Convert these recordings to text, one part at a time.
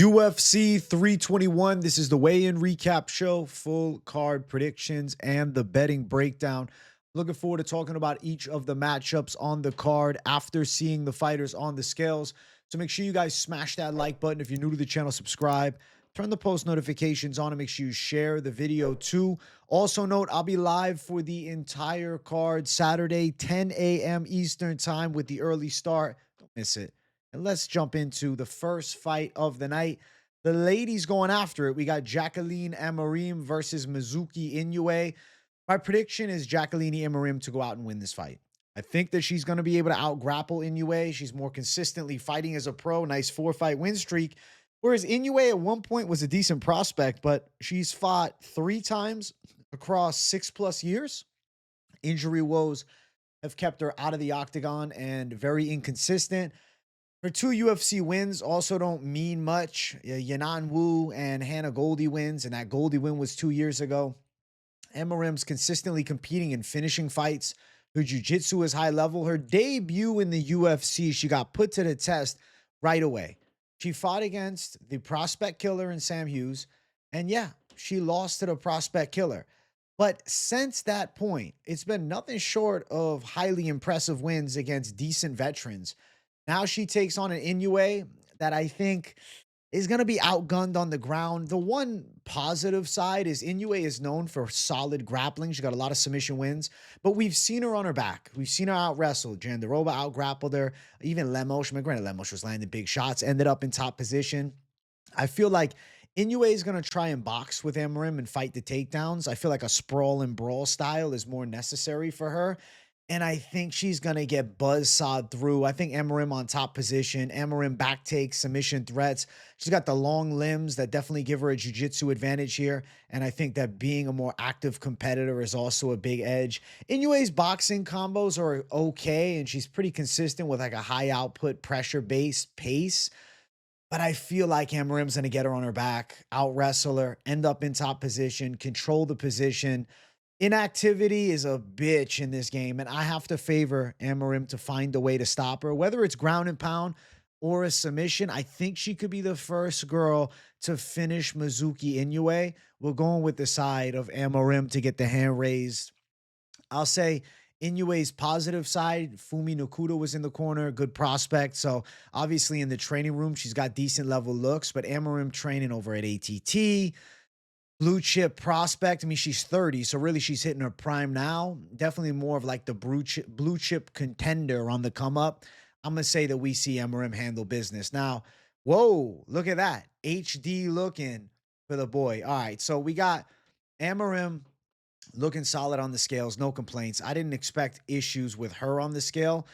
UFC 321. This is the weigh-in recap show, full card predictions, and the betting breakdown. Looking forward to talking about each of the matchups on the card after seeing the fighters on the scales. So make sure you guys smash that like button. If you're new to the channel, subscribe. Turn the post notifications on and make sure you share the video too. Also note, I'll be live for the entire card Saturday, 10 a.m. Eastern time with the early start. Don't miss it. And let's jump into the first fight of the night. The ladies going after it. We got Jacqueline Amorim versus Mizuki Inoue. My prediction is Jacqueline Amorim to go out and win this fight. I think that she's going to be able to out-grapple Inoue. She's more consistently fighting as a pro. Nice 4-fight win streak. Whereas Inoue at one point was a decent prospect, but she's fought 3 times across 6+ years. Injury woes have kept her out of the octagon and very inconsistent. Her 2 UFC wins also don't mean much. Yanan Wu and Hannah Goldie wins, and that Goldie win was 2 years ago. Amorim's consistently competing and finishing fights. Her jiu-jitsu is high level. Her debut in the UFC, she got put to the test right away. She fought against the prospect killer in Sam Hughes, and yeah, she lost to the prospect killer. But since that point, it's been nothing short of highly impressive wins against decent veterans. Now she takes on an Inoue that I think is going to be outgunned on the ground. The one positive side is Inoue is known for solid grappling. She got a lot of submission wins, but we've seen her on her back. We've seen her out wrestle. Jandiroba out grappled her. Even Lemos, granted Lemos was landing big shots, ended up in top position. I feel like Inoue is going to try and box with Amorim and fight the takedowns. I feel like a sprawl and brawl style is more necessary for her. And I think she's going to get buzzsawed through. I think Amorim on top position. Amorim back takes, submission threats. She's got the long limbs that definitely give her a jiu-jitsu advantage here. And I think that being a more active competitor is also a big edge. Inoue's boxing combos are okay, and she's pretty consistent with like a high output, pressure-based pace. But I feel like Amorim's going to get her on her back, out-wrestle her, end up in top position, control the position. Inactivity is a bitch in this game, and I have to favor Amorim to find a way to stop her. Whether it's ground and pound or a submission, I think she could be the first girl to finish Mizuki Inoue. We're going with the side of Amorim to get the hand raised. I'll say Inoue's positive side, Fumi Nakuda was in the corner, good prospect. So obviously in the training room, she's got decent level looks, but Amorim training over at ATT. Blue chip prospect. I mean, she's 30, so really she's hitting her prime now. Definitely more of like the blue chip contender on the come up. I'm going to say that we see Amorim handle business. Now, whoa, look at that. HD looking for the boy. All right, so we got Amorim looking solid on the scales, no complaints. I didn't expect issues with her on the scale.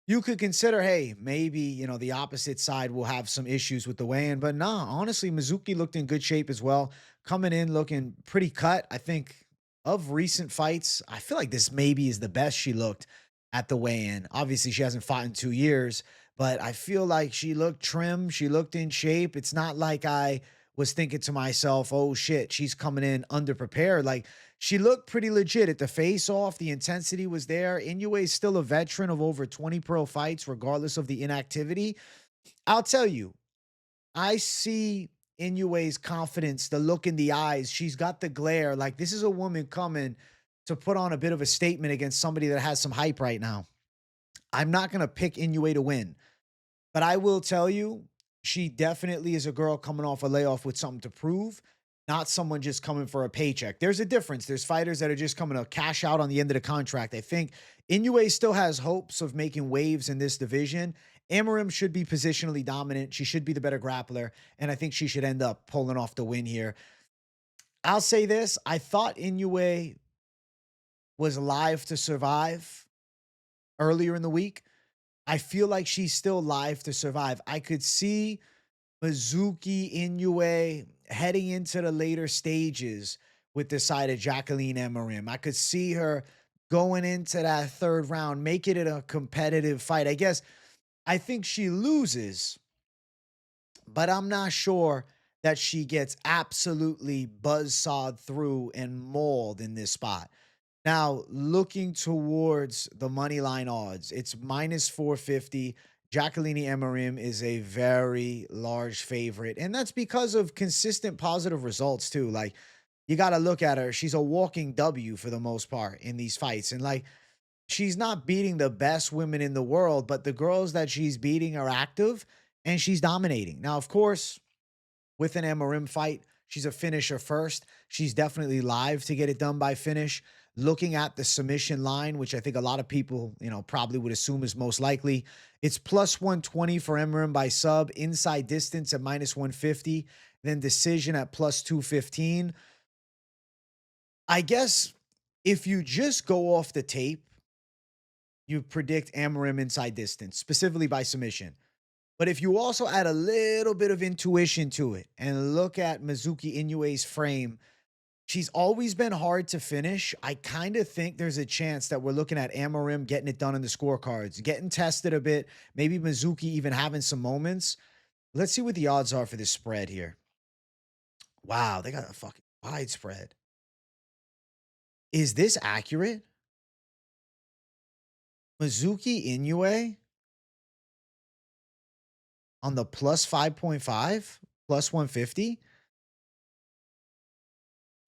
You could consider, hey, maybe, the opposite side will have some issues with the weigh-in. But nah, honestly, Mizuki looked in good shape as well. Coming in looking pretty cut. I think of recent fights, I feel like this maybe is the best she looked at the weigh-in. Obviously, she hasn't fought in 2 years, but I feel like she looked trim. She looked in shape. It's not like I was thinking to myself, oh shit, she's coming in underprepared. Like, she looked pretty legit at the face-off. The intensity was there. Inoue is still a veteran of over 20 pro fights, regardless of the inactivity. I'll tell you, I see Inoue's confidence, the look in the eyes. She's got the glare. Like, this is a woman coming to put on a bit of a statement against somebody that has some hype right now. I'm not going to pick Inoue to win, but I will tell you, she definitely is a girl coming off a layoff with something to prove. Not someone just coming for a paycheck. There's a difference. There's fighters that are just coming to cash out on the end of the contract. I think Inoue still has hopes of making waves in this division. Amorim should be positionally dominant. She should be the better grappler, and I think she should end up pulling off the win here. I'll say this. I thought Inoue was live to survive earlier in the week. I feel like she's still live to survive. I could see Mizuki Inoue heading into the later stages with the side of Jacqueline Amorim. I could see her going into that 3rd round, making it a competitive fight. I think she loses, but I'm not sure that she gets absolutely buzzsawed through and mauled in this spot. Now, looking towards the money line odds, it's minus 450. Jacqueline Amorim is a very large favorite. And that's because of consistent positive results, too. Like, you got to look at her. She's a walking W for the most part in these fights. And, like, she's not beating the best women in the world, but the girls that she's beating are active and she's dominating. Now, of course, with an Amorim fight, she's a finisher first. She's definitely live to get it done by finish. Looking at the submission line, which I think a lot of people, probably would assume is most likely, it's plus 120 for Amorim by sub, inside distance at minus 150, then decision at plus 215. I guess if you just go off the tape, you predict Amorim inside distance, specifically by submission. But if you also add a little bit of intuition to it and look at Mizuki Inoue's frame, she's always been hard to finish. I kind of think there's a chance that we're looking at Amorim getting it done in the scorecards, getting tested a bit, maybe Mizuki even having some moments. Let's see what the odds are for this spread here. Wow, they got a fucking wide spread. Is this accurate? Mizuki Inoue on the plus 5.5, plus 150.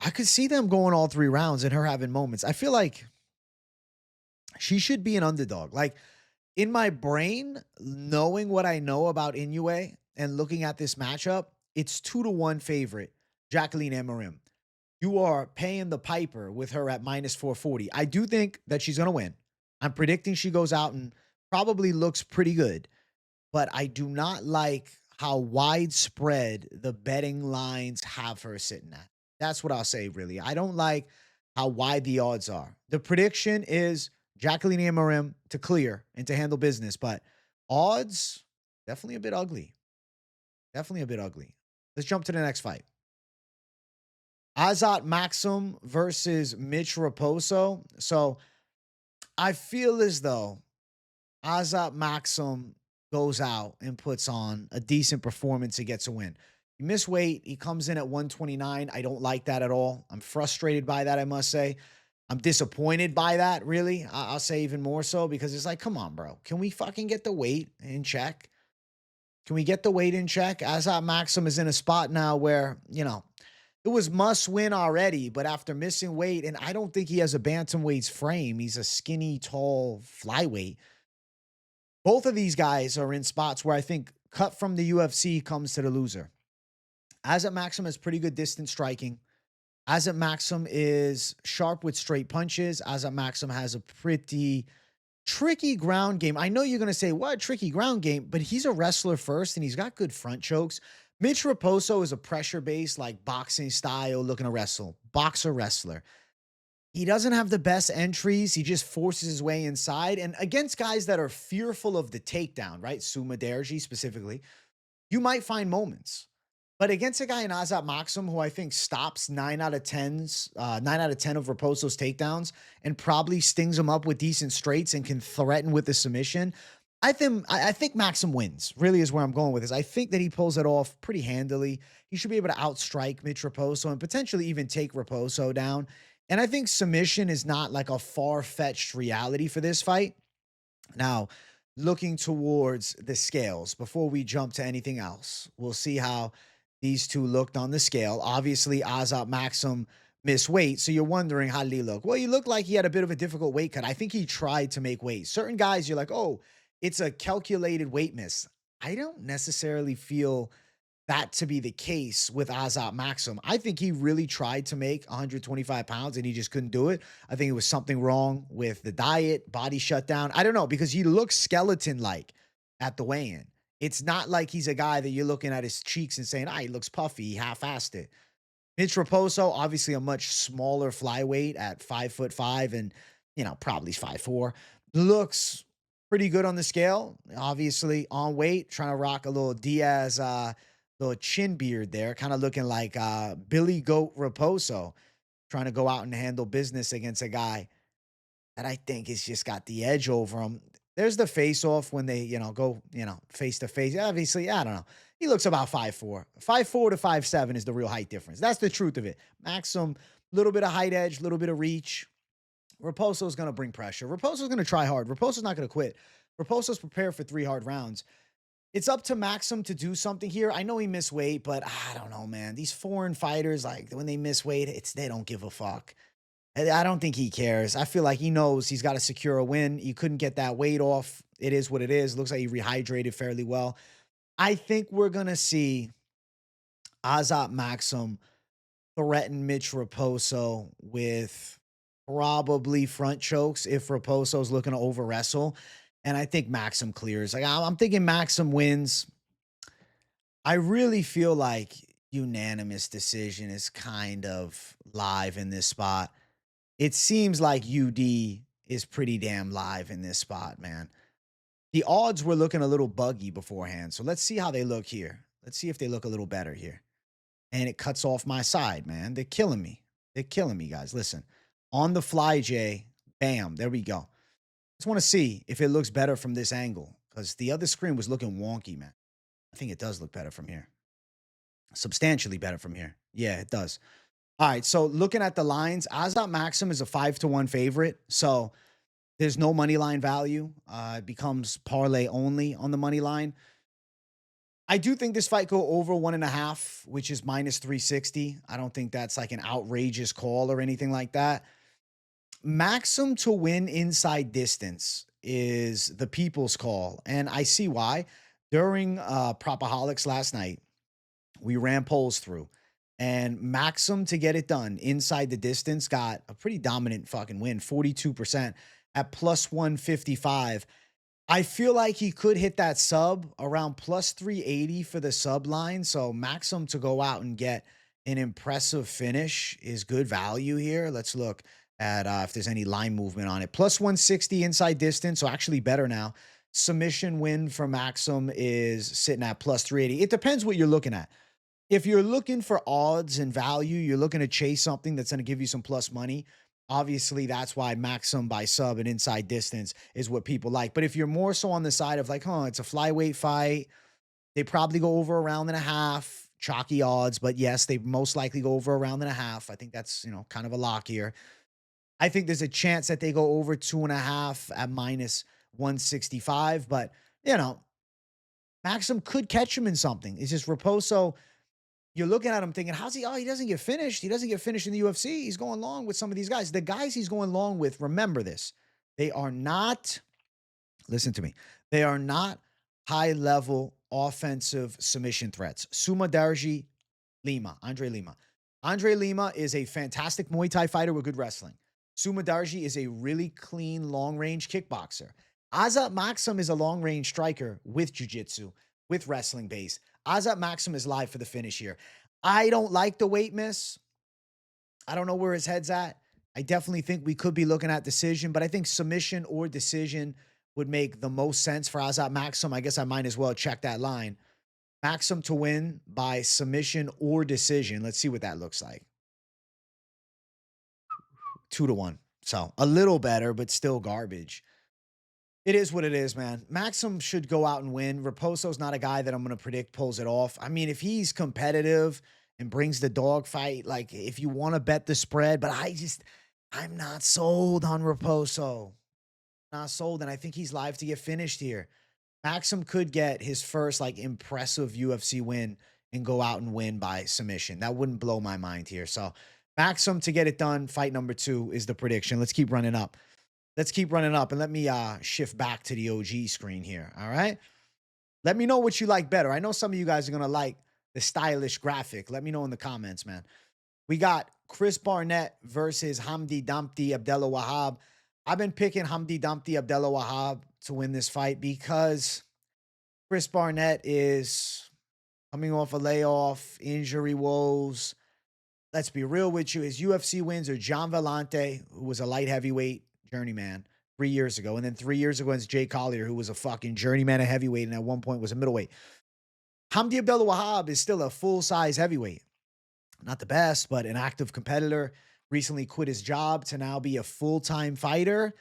I could see them going all 3 rounds and her having moments. I feel like she should be an underdog. Like, in my brain, knowing what I know about Inoue and looking at this matchup, it's 2-1 favorite, Jacqueline Amorim. You are paying the piper with her at minus 440. I do think that she's going to win. I'm predicting she goes out and probably looks pretty good. But I do not like how widespread the betting lines have her sitting at. That's what I'll say, really. I don't like how wide the odds are. The prediction is Jacqueline Amorim to clear and to handle business. But odds, definitely a bit ugly. Definitely a bit ugly. Let's jump to the next fight. Azat Maksum versus Mitch Raposo. So I feel as though Azat Maksum goes out and puts on a decent performance and gets a win. He missed weight. He comes in at 129. I don't like that at all. I'm frustrated by that, I must say. I'm disappointed by that, really. I'll say even more so because it's like, come on, bro. Can we fucking get the weight in check? Can we get the weight in check? Azat Maksum is in a spot now where, it was must win already, but after missing weight, and I don't think he has a bantamweight's frame. He's a skinny, tall flyweight. Both of these guys are in spots where I think cut from the UFC comes to the loser. Azat Maksum has pretty good distance striking. Azat Maksum is sharp with straight punches. Azat Maksum has a pretty tricky ground game. I know you're going to say, what, tricky ground game? But he's a wrestler first, and he's got good front chokes. Mitch Raposo is a pressure-based, like boxing style, looking to wrestle. Boxer wrestler. He doesn't have the best entries. He just forces his way inside. And against guys that are fearful of the takedown, right? Suma Derji specifically, you might find moments. But against a guy in Azat Maksum, who I think stops 9 out of 10 of Raposo's takedowns and probably stings him up with decent straights and can threaten with the submission, I think Maksum wins, really is where I'm going with this. I think that he pulls it off pretty handily. He should be able to outstrike Mitch Raposo and potentially even take Raposo down. And I think submission is not like a far-fetched reality for this fight. Now, looking towards the scales, before we jump to anything else, we'll see how these two looked on the scale. Obviously, Azat Maksum missed weight, so you're wondering, how did he look? Well, he looked like he had a bit of a difficult weight cut. I think he tried to make weight. Certain guys, you're like, oh, it's a calculated weight miss. I don't necessarily feel that to be the case with Azat Maksum. I think he really tried to make 125 pounds and he just couldn't do it. I think it was something wrong with the diet, body shutdown. I don't know, because he looks skeleton-like at the weigh-in. It's not like he's a guy that you're looking at his cheeks and saying, he looks puffy, he half-assed it. Mitch Raposo, obviously a much smaller flyweight at 5'5" and, probably 5'4", looks pretty good on the scale. Obviously on weight, trying to rock a little Diaz, little chin beard there, kind of looking like Billy Goat Raposo, trying to go out and handle business against a guy that I think has just got the edge over him. There's the face-off when they, go, face-to-face. Obviously, I don't know. He looks about 5'4". 5'4" to 5'7" is the real height difference. That's the truth of it. Maksum, little bit of height edge, little bit of reach. Raposo's going to bring pressure. Raposo's going to try hard. Raposo's not going to quit. Raposo's prepared for 3 hard rounds. It's up to Maksum to do something here. I know he missed weight, but I don't know, man. These foreign fighters, like when they miss weight, they don't give a fuck. I don't think he cares. I feel like he knows he's got to secure a win. He couldn't get that weight off. It is what it is. Looks like he rehydrated fairly well. I think we're going to see Azat Maksum threaten Mitch Raposo with probably front chokes if Raposo's looking to over wrestle. And I think Maksum clears. Like I'm thinking Maksum wins. I really feel like unanimous decision is kind of live in this spot. It seems like UD is pretty damn live in this spot, man. The odds were looking a little buggy beforehand. So let's see how they look here. Let's see if they look a little better here. And it cuts off my side, man. They're killing me. They're killing me, guys. Listen, on the fly, Jay, bam, there we go. Just want to see if it looks better from this angle because the other screen was looking wonky, man. I think it does look better from here. Substantially better from here. Yeah, it does. All right, so looking at the lines, Azat Maksum is a 5-1 favorite. So there's no money line value. It becomes parlay only on the money line. I do think this fight go over 1.5, which is minus 360. I don't think that's like an outrageous call or anything like that. Maksum to win inside distance is the people's call, and I see why. During Propaholics last night, we ran polls through, and Maksum to get it done inside the distance got a pretty dominant fucking win, 42% at plus 155. I feel like he could hit that sub around plus 380 for the sub line. So Maksum to go out and get an impressive finish is good value here. Let's look at if there's any line movement on it. Plus 160 inside distance, so actually better now. Submission win for Maksum is sitting at plus 380. It depends what you're looking at. If you're looking for odds and value, you're looking to chase something that's going to give you some plus money. Obviously, that's why Maksum by sub and inside distance is what people like. But if you're more so on the side of like, it's a flyweight fight, they probably go over a round and a half, chalky odds. But yes, they most likely go over a round and a half. I think that's, kind of a lock here. I think there's a chance that they go over 2.5 at minus 165. But, Maksum could catch him in something. It's just Raposo. You're looking at him thinking, how's he? Oh, he doesn't get finished. He doesn't get finished in the UFC. He's going long with some of these guys. The guys he's going long with, remember this. They are not, listen to me, they are not high-level offensive submission threats. Sumadarji Lima, Andre Lima. Andre Lima is a fantastic Muay Thai fighter with good wrestling. Sumadarji is a really clean, long-range kickboxer. Azat Maksum is a long-range striker with jiu-jitsu, with wrestling base. Azat Maksum is live for the finish here. I don't like the weight miss. I don't know where his head's at. I definitely think we could be looking at decision, but I think submission or decision would make the most sense for Azat Maksum. I guess I might as well check that line. Maksum to win by submission or decision. Let's see what that looks like. 2-1. So a little better, but still garbage. It is what it is, man. Maksum should go out and win. Raposo's not a guy that I'm going to predict pulls it off. I mean, if he's competitive and brings the dog fight, like if you want to bet the spread, but I'm not sold on Raposo. Not sold, and I think he's live to get finished here. Maksum could get his first impressive UFC win and go out and win by submission. That wouldn't blow my mind here. So Maksum to get it done. Fight number 2 is the prediction. Let's keep running up. And let me shift back to the OG screen here. All right. Let me know what you like better. I know some of you guys are going to like the stylish graphic. Let me know in the comments, man. We got Chris Barnett versus Hamdi Damti Abdelwahab. I've been picking Hamdi Damti Abdelwahab to win this fight because Chris Barnett is coming off a layoff, injury woes. Let's be real with you. His UFC wins are John Vellante, who was a light heavyweight journeyman 3 years ago. And then 3 years ago, it's Jay Collier, who was a fucking journeyman, a heavyweight, and at one point was a middleweight. Hamdi Abdelwahab is still a full-size heavyweight. Not the best, but an active competitor. Recently quit his job to now be a full-time fighter.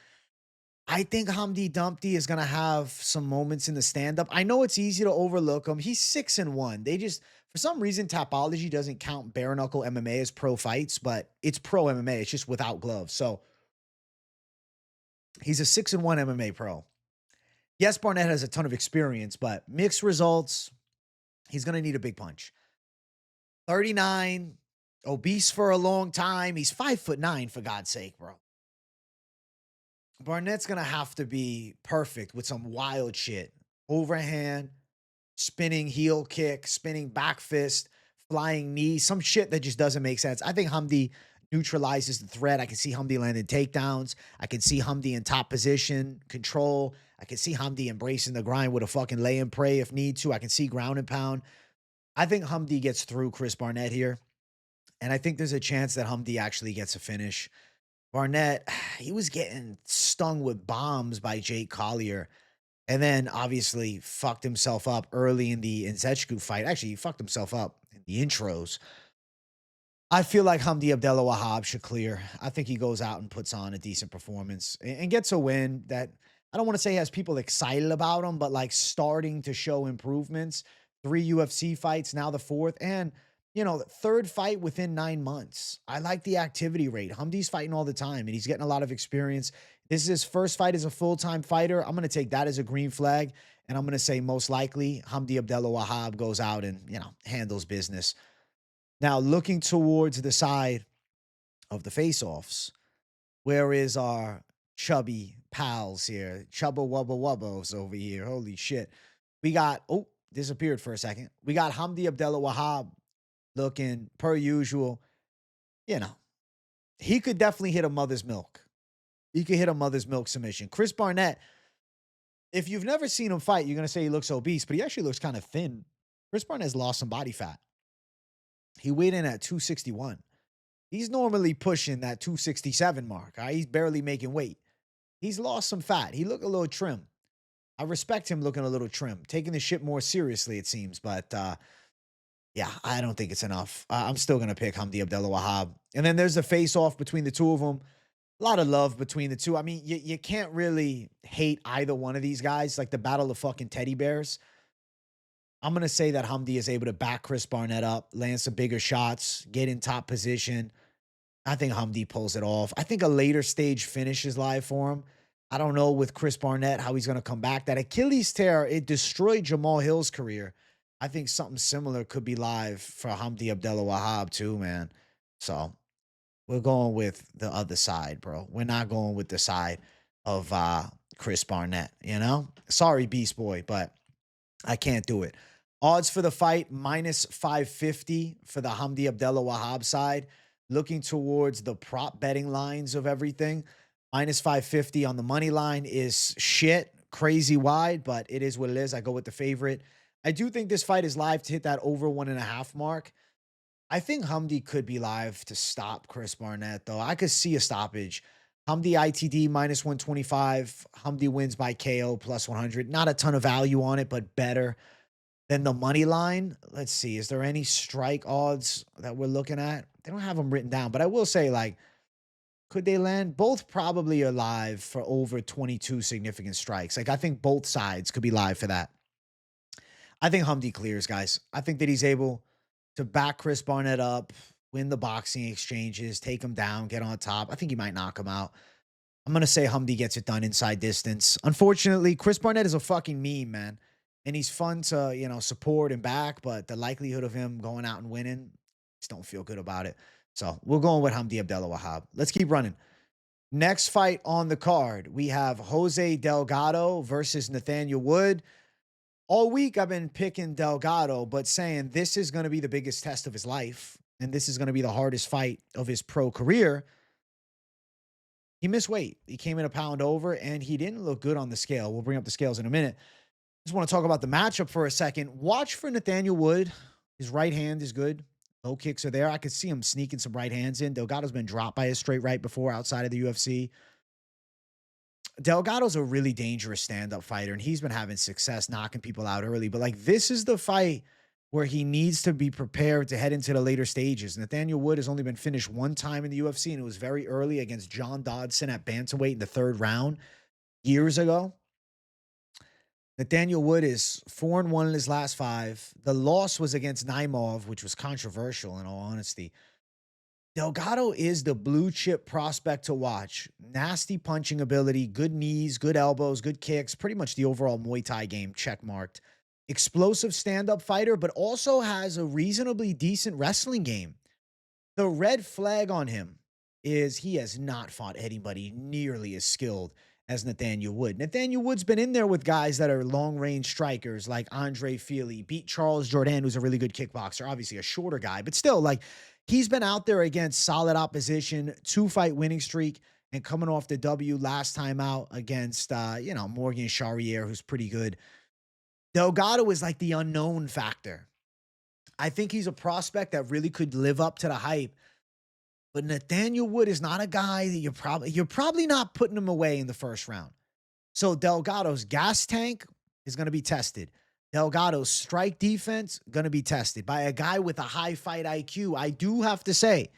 I think Hamdi Damti is going to have some moments in the stand-up. I know it's easy to overlook him. He's 6-1. They just, for some reason, Tapology doesn't count bare-knuckle MMA as pro fights, but it's pro MMA. It's just without gloves. So he's a 6-1 MMA pro. Yes, Barnett has a ton of experience, but mixed results, he's going to need a big punch. 39, obese for a long time. He's 5'9", for God's sake, bro. Barnett's going to have to be perfect with some wild shit. Overhand, spinning heel kick, spinning back fist, flying knee, some shit that just doesn't make sense. I think Hamdi neutralizes the threat. I can see Hamdi landing takedowns. I can see Hamdi in top position, control. I can see Hamdi embracing the grind with a fucking lay and pray if need to. I can see ground and pound. I think Hamdi gets through Chris Barnett here. And I think there's a chance that Hamdi actually gets a finish. Barnett, he was getting stung with bombs by Jake Collier. And then obviously fucked himself up early in the Nzechukwu fight. Actually, he fucked himself up in the intros. I feel like Hamdi Abdelwahab should clear. I think he goes out and puts on a decent performance and gets a win that I don't want to say has people excited about him, but like starting to show improvements. 3 UFC fights, now the 4th. And, you know, the 3rd fight within 9 months. I like the activity rate. Hamdi's fighting all the time, and he's getting a lot of experience. This is his first fight as a full-time fighter. I'm going to take that as a green flag, and I'm going to say most likely Hamdi Abdelwahab goes out and, you know, handles business. Now, looking towards the side of the face-offs, where is our chubby pals here? Chubba Wubba Wubbos over here. Holy shit. We got, oh, disappeared for a second. We got Hamdi Abdelwahab looking per usual. You know, he could definitely hit a mother's milk. He could hit a mother's milk submission. Chris Barnett, if you've never seen him fight, you're going to say he looks obese, but he actually looks kind of thin. Chris Barnett's lost some body fat. He weighed in at 261. He's normally pushing that 267 mark. Right? He's barely making weight. He's lost some fat. He looked a little trim. I respect him looking a little trim, taking the shit more seriously, it seems. But, yeah, I don't think it's enough. I'm still going to pick Hamdi Abdelwahab. And then there's a face-off between the two of them. A lot of love between the two. I mean, you can't really hate either one of these guys. Like the battle of fucking teddy bears. I'm going to say that Hamdi is able to back Chris Barnett up, land some bigger shots, get in top position. I think Hamdi pulls it off. I think a later stage finish is live for him. I don't know with Chris Barnett how he's going to come back. That Achilles tear, it destroyed Jamal Hill's career. I think something similar could be live for Hamdi Abdelwahab too, man. So we're going with the other side, bro. We're not going with the side of Chris Barnett, you know? Sorry, Beast Boy, but I can't do it. Odds for the fight, minus 550 for the Hamdi Abdelwahab side. Looking towards the prop betting lines of everything. Minus 550 on the money line is shit, crazy wide, but it is what it is. I go with the favorite. I do think this fight is live to hit that over 1.5 mark. I think Hamdi could be live to stop Chris Barnett, though. I could see a stoppage. Hamdi ITD minus 125. Hamdi wins by KO plus 100. Not a ton of value on it, but better than the money line. Let's see. Is there any strike odds that we're looking at? They don't have them written down, but I will say, like, could they land? Both probably are live for over 22 significant strikes. Like, I think both sides could be live for that. I think Hamdi clears, guys. I think that he's able to back Chris Barnett up, win the boxing exchanges, take him down, get on top. I think he might knock him out. I'm going to say Hamdi gets it done inside distance. Unfortunately, Chris Barnett is a fucking meme, man. And he's fun to, you know, support and back, but the likelihood of him going out and winning, just don't feel good about it. So we're going with Hamdi Abdelwahab. Let's keep running. Next fight on the card, we have Jose Delgado versus Nathaniel Wood. All week, I've been picking Delgado, but saying this is going to be the biggest test of his life, and this is going to be the hardest fight of his pro career. He missed weight. He came in a pound over, and he didn't look good on the scale. We'll bring up the scales in a minute. Just want to talk about the matchup for a second. Watch for Nathaniel Wood. His right hand is good. Low kicks are there. I could see him sneaking some right hands in. Delgado's been dropped by a straight right before outside of the UFC. Delgado's a really dangerous stand-up fighter, and he's been having success knocking people out early. But, like, this is the fight where he needs to be prepared to head into the later stages. Nathaniel Wood has only been finished one time in the UFC, and it was very early against John Dodson at bantamweight in the 3rd round years ago. Nathaniel Wood is 4-1 in his last 5. The loss was against Naimov, which was controversial in all honesty. Delgado is the blue chip prospect to watch. Nasty punching ability, good knees, good elbows, good kicks, pretty much the overall Muay Thai game checkmarked. Explosive stand-up fighter, but also has a reasonably decent wrestling game. The red flag on him is he has not fought anybody nearly as skilled as Nathaniel Wood. Nathaniel Wood's been in there with guys that are long-range strikers like Andre Feely, beat Charles Jourdain, who's a really good kickboxer, obviously a shorter guy, but still, like, he's been out there against solid opposition, 2-fight winning streak, and coming off the W last time out against, Morgan Charrier, who's pretty good. Delgado is like the unknown factor. I think he's a prospect that really could live up to the hype. But Nathaniel Wood is not a guy that you're probably not putting him away in the first round. So Delgado's gas tank is going to be tested. Delgado's strike defense going to be tested by a guy with a high fight IQ. I do have to say,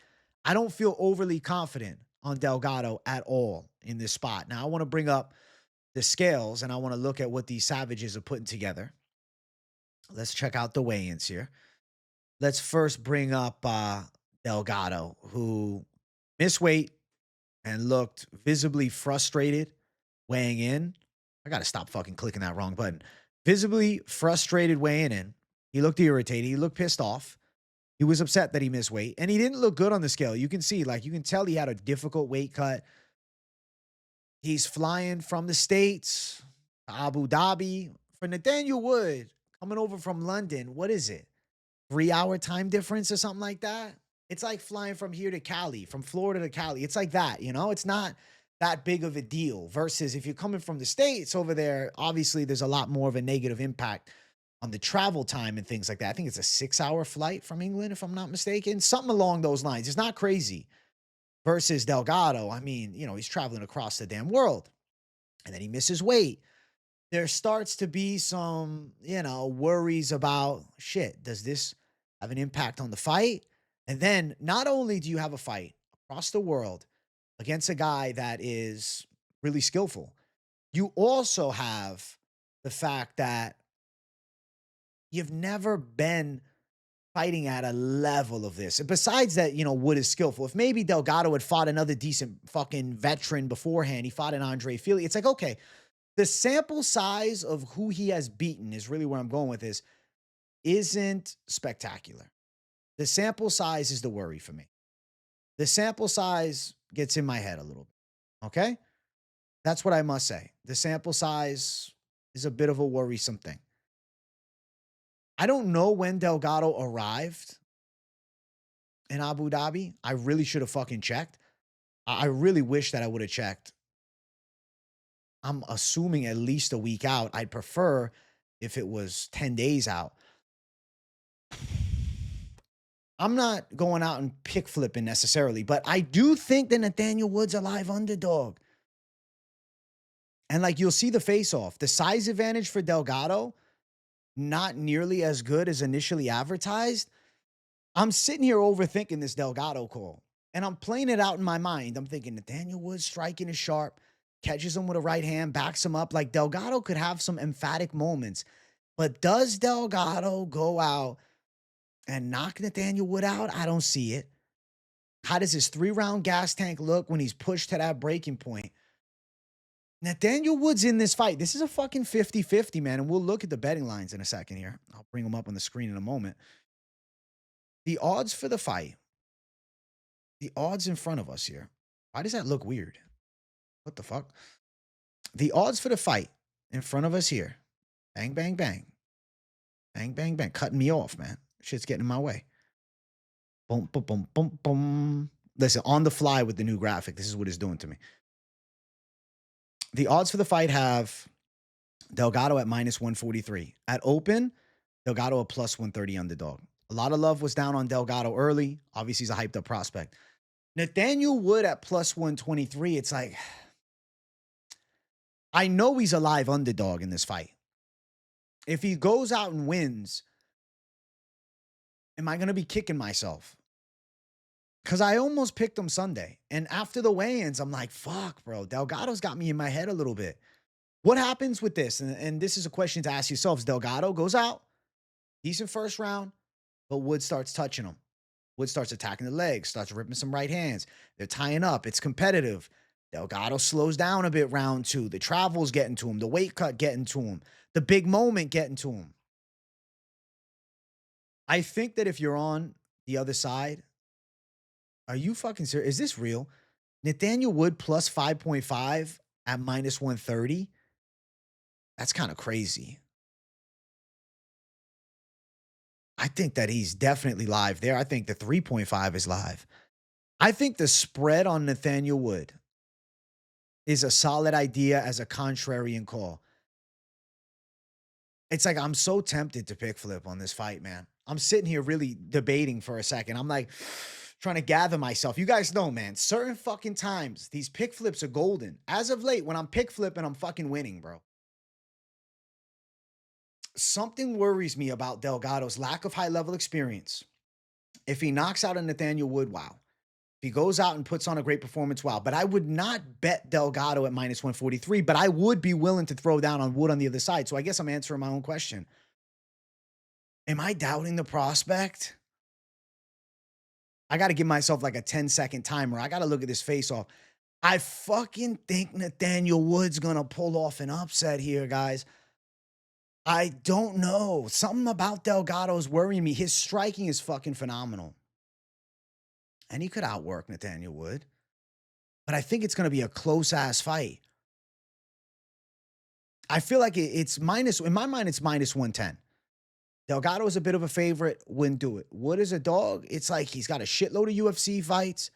I don't feel overly confident on Delgado at all in this spot. Now, I want to bring up the scales and I want to look at what these savages are putting together. Let's check out the weigh-ins here. Let's first bring up Delgado, who missed weight and looked visibly frustrated weighing in. I got to stop fucking clicking that wrong button. Visibly frustrated weighing in. He looked irritated. He looked pissed off. He was upset that he missed weight. And he didn't look good on the scale. You can see, you can tell he had a difficult weight cut. He's flying from the States to Abu Dhabi. For Nathaniel Wood, coming over from London, what is it? 3-hour time difference or something like that? It's like flying from here to Cali, from Florida to Cali. It's like that, It's not that big of a deal. Versus if you're coming from the States over there, obviously there's a lot more of a negative impact on the travel time and things like that. I think it's a 6-hour flight from England, if I'm not mistaken. Something along those lines. It's not crazy. Versus Delgado, I mean, he's traveling across the damn world. And then he misses weight. There starts to be some, worries about, shit, does this have an impact on the fight? And then not only do you have a fight across the world against a guy that is really skillful, you also have the fact that you've never been fighting at a level of this. And besides that, Wood is skillful. If maybe Delgado had fought another decent fucking veteran beforehand, he fought an Andre Feely, it's like, okay, the sample size of who he has beaten is really where I'm going with this, isn't spectacular. The sample size is the worry for me. The sample size gets in my head a little bit. Okay? That's what I must say. The sample size is a bit of a worrisome thing. I don't know when Delgado arrived in Abu Dhabi. I really should have fucking checked. I really wish that I would have checked. I'm assuming at least a week out. I'd prefer if it was 10 days out. I'm not going out and pick flipping necessarily, but I do think that Nathaniel Wood's a live underdog. And you'll see the face-off. The size advantage for Delgado, not nearly as good as initially advertised. I'm sitting here overthinking this Delgado call, and I'm playing it out in my mind. I'm thinking Nathaniel Wood's striking is sharp, catches him with a right hand, backs him up. Delgado could have some emphatic moments, but does Delgado go out and knock Nathaniel Wood out? I don't see it. How does his 3-round gas tank look when he's pushed to that breaking point? Nathaniel Wood's in this fight. This is a fucking 50-50, man. And we'll look at the betting lines in a second here. I'll bring them up on the screen in a moment. The odds for the fight. The odds in front of us here. Why does that look weird? What the fuck? The odds for the fight in front of us here. Bang, bang, bang. Bang, bang, bang. Cutting me off, man. Shit's getting in my way. Boom, boom, boom, boom, boom. Listen, on the fly with the new graphic. This is what it's doing to me. The odds for the fight have Delgado at -143. At open, Delgado a +130 underdog. A lot of love was down on Delgado early. Obviously, he's a hyped up prospect. Nathaniel Wood at +123. It's like, I know he's a live underdog in this fight. If he goes out and wins, am I going to be kicking myself? Because I almost picked him Sunday. And after the weigh-ins, I'm like, fuck, bro. Delgado's got me in my head a little bit. What happens with this? And this is a question to ask yourselves. Delgado goes out, decent first round, but Wood starts touching him. Wood starts attacking the legs, starts ripping some right hands. They're tying up. It's competitive. Delgado slows down a bit round 2. The travel's getting to him. The weight cut getting to him. The big moment getting to him. I think that if you're on the other side, are you fucking serious? Is this real? Nathaniel Wood plus 5.5 at minus 130? That's kind of crazy. I think that he's definitely live there. I think the 3.5 is live. I think the spread on Nathaniel Wood is a solid idea as a contrarian call. It's like I'm so tempted to pick flip on this fight, man. I'm sitting here really debating for a second. I'm like trying to gather myself. You guys know, man, certain fucking times, these pick flips are golden. As of late, when I'm pick flipping, I'm fucking winning, bro. Something worries me about Delgado's lack of high-level experience. If he knocks out a Nathaniel Wood, wow. If he goes out and puts on a great performance, wow. But I would not bet Delgado at minus 143, but I would be willing to throw down on Wood on the other side. So I guess I'm answering my own question. Am I doubting the prospect? I got to give myself like a 10-second timer. I got to look at this face-off. I fucking think Nathaniel Wood's going to pull off an upset here, guys. I don't know. Something about Delgado is worrying me. His striking is fucking phenomenal. And he could outwork Nathaniel Wood. But I think it's going to be a close-ass fight. I feel like it's minus, in my mind, it's minus 110. Delgado is a bit of a favorite. Wouldn't do it. Wood is a dog. It's like he's got a shitload of UFC fights.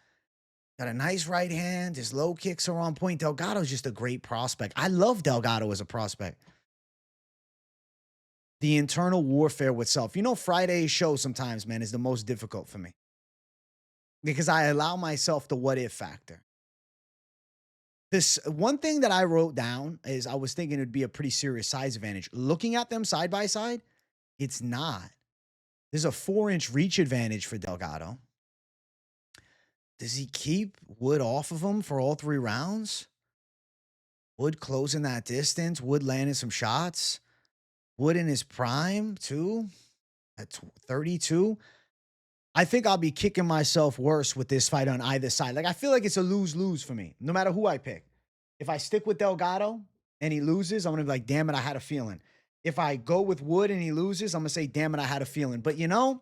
Got a nice right hand. His low kicks are on point. Delgado's just a great prospect. I love Delgado as a prospect. The internal warfare with self. You know, Friday's show sometimes, man, is the most difficult for me. Because I allow myself the what if factor. This one thing that I wrote down is I was thinking it'd be a pretty serious size advantage. Looking at them side by side, it's not. There's a 4-inch reach advantage for Delgado. Does he keep Wood off of him for all 3 rounds? Wood closing that distance. Wood landing some shots. Wood in his prime, too, at 32. I think I'll be kicking myself worse with this fight on either side. Like, I feel like it's a lose-lose for me, no matter who I pick. If I stick with Delgado and he loses, I'm going to be like, damn it, I had a feeling. If I go with Wood and he loses, I'm going to say, damn it, I had a feeling. But, you know,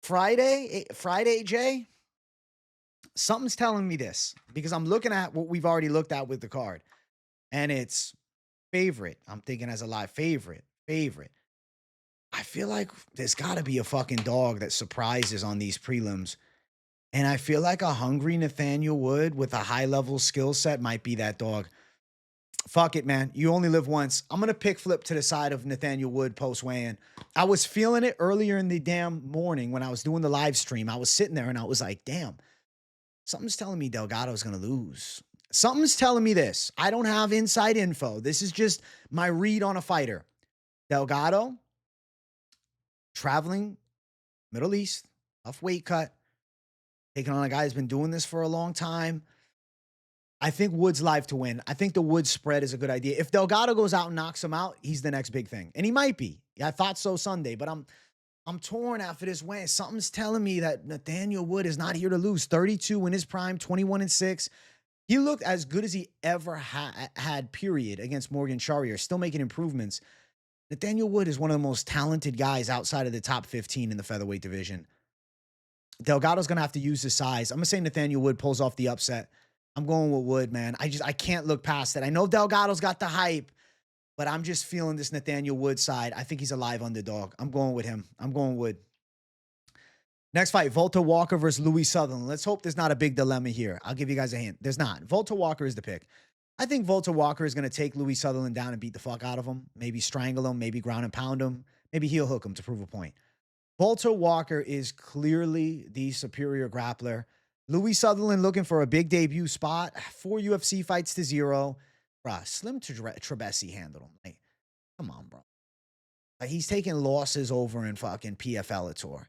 Friday, Jay, something's telling me this. Because I'm looking at what we've already looked at with the card. And it's favorite. I'm thinking as a live favorite. I feel like there's got to be a fucking dog that surprises on these prelims. And I feel like a hungry Nathaniel Wood with a high-level skill set might be that dog. Fuck it, man. You only live once. I'm going to pick flip to the side of Nathaniel Wood post-weigh-in. I was feeling it earlier in the damn morning when I was doing the live stream. I was sitting there and I was like, damn, something's telling me Delgado's going to lose. Something's telling me this. I don't have inside info. This is just my read on a fighter. Delgado, traveling, Middle East, tough weight cut, taking on a guy who's been doing this for a long time. I think Wood's live to win. I think the Wood spread is a good idea. If Delgado goes out and knocks him out, he's the next big thing. And he might be. Yeah, I thought so Sunday, but I'm torn after this win. Something's telling me that Nathaniel Wood is not here to lose. 32 in his prime, 21-6. He looked as good as he ever had, period, against Morgan Charrier, still making improvements. Nathaniel Wood is one of the most talented guys outside of the top 15 in the featherweight division. Delgado's going to have to use his size. I'm going to say Nathaniel Wood pulls off the upset. I'm going with Wood, man. I can't look past it. I know Delgado's got the hype, but I'm just feeling this Nathaniel Wood side. I think he's a live underdog. I'm going with him. I'm going Wood. Next fight, Volter Walker versus Louis Sutherland. Let's hope there's not a big dilemma here. I'll give you guys a hint. There's not. Volter Walker is the pick. I think Volter Walker is going to take Louis Sutherland down and beat the fuck out of him. Maybe strangle him, maybe ground and pound him, maybe heel hook him to prove a point. Volter Walker is clearly the superior grappler. Louis Sutherland looking for a big debut spot. 4 UFC fights to 0. Bruh, Slim Trebesi handled him. Like, come on, bro. Like, he's taking losses over in fucking PFL tour.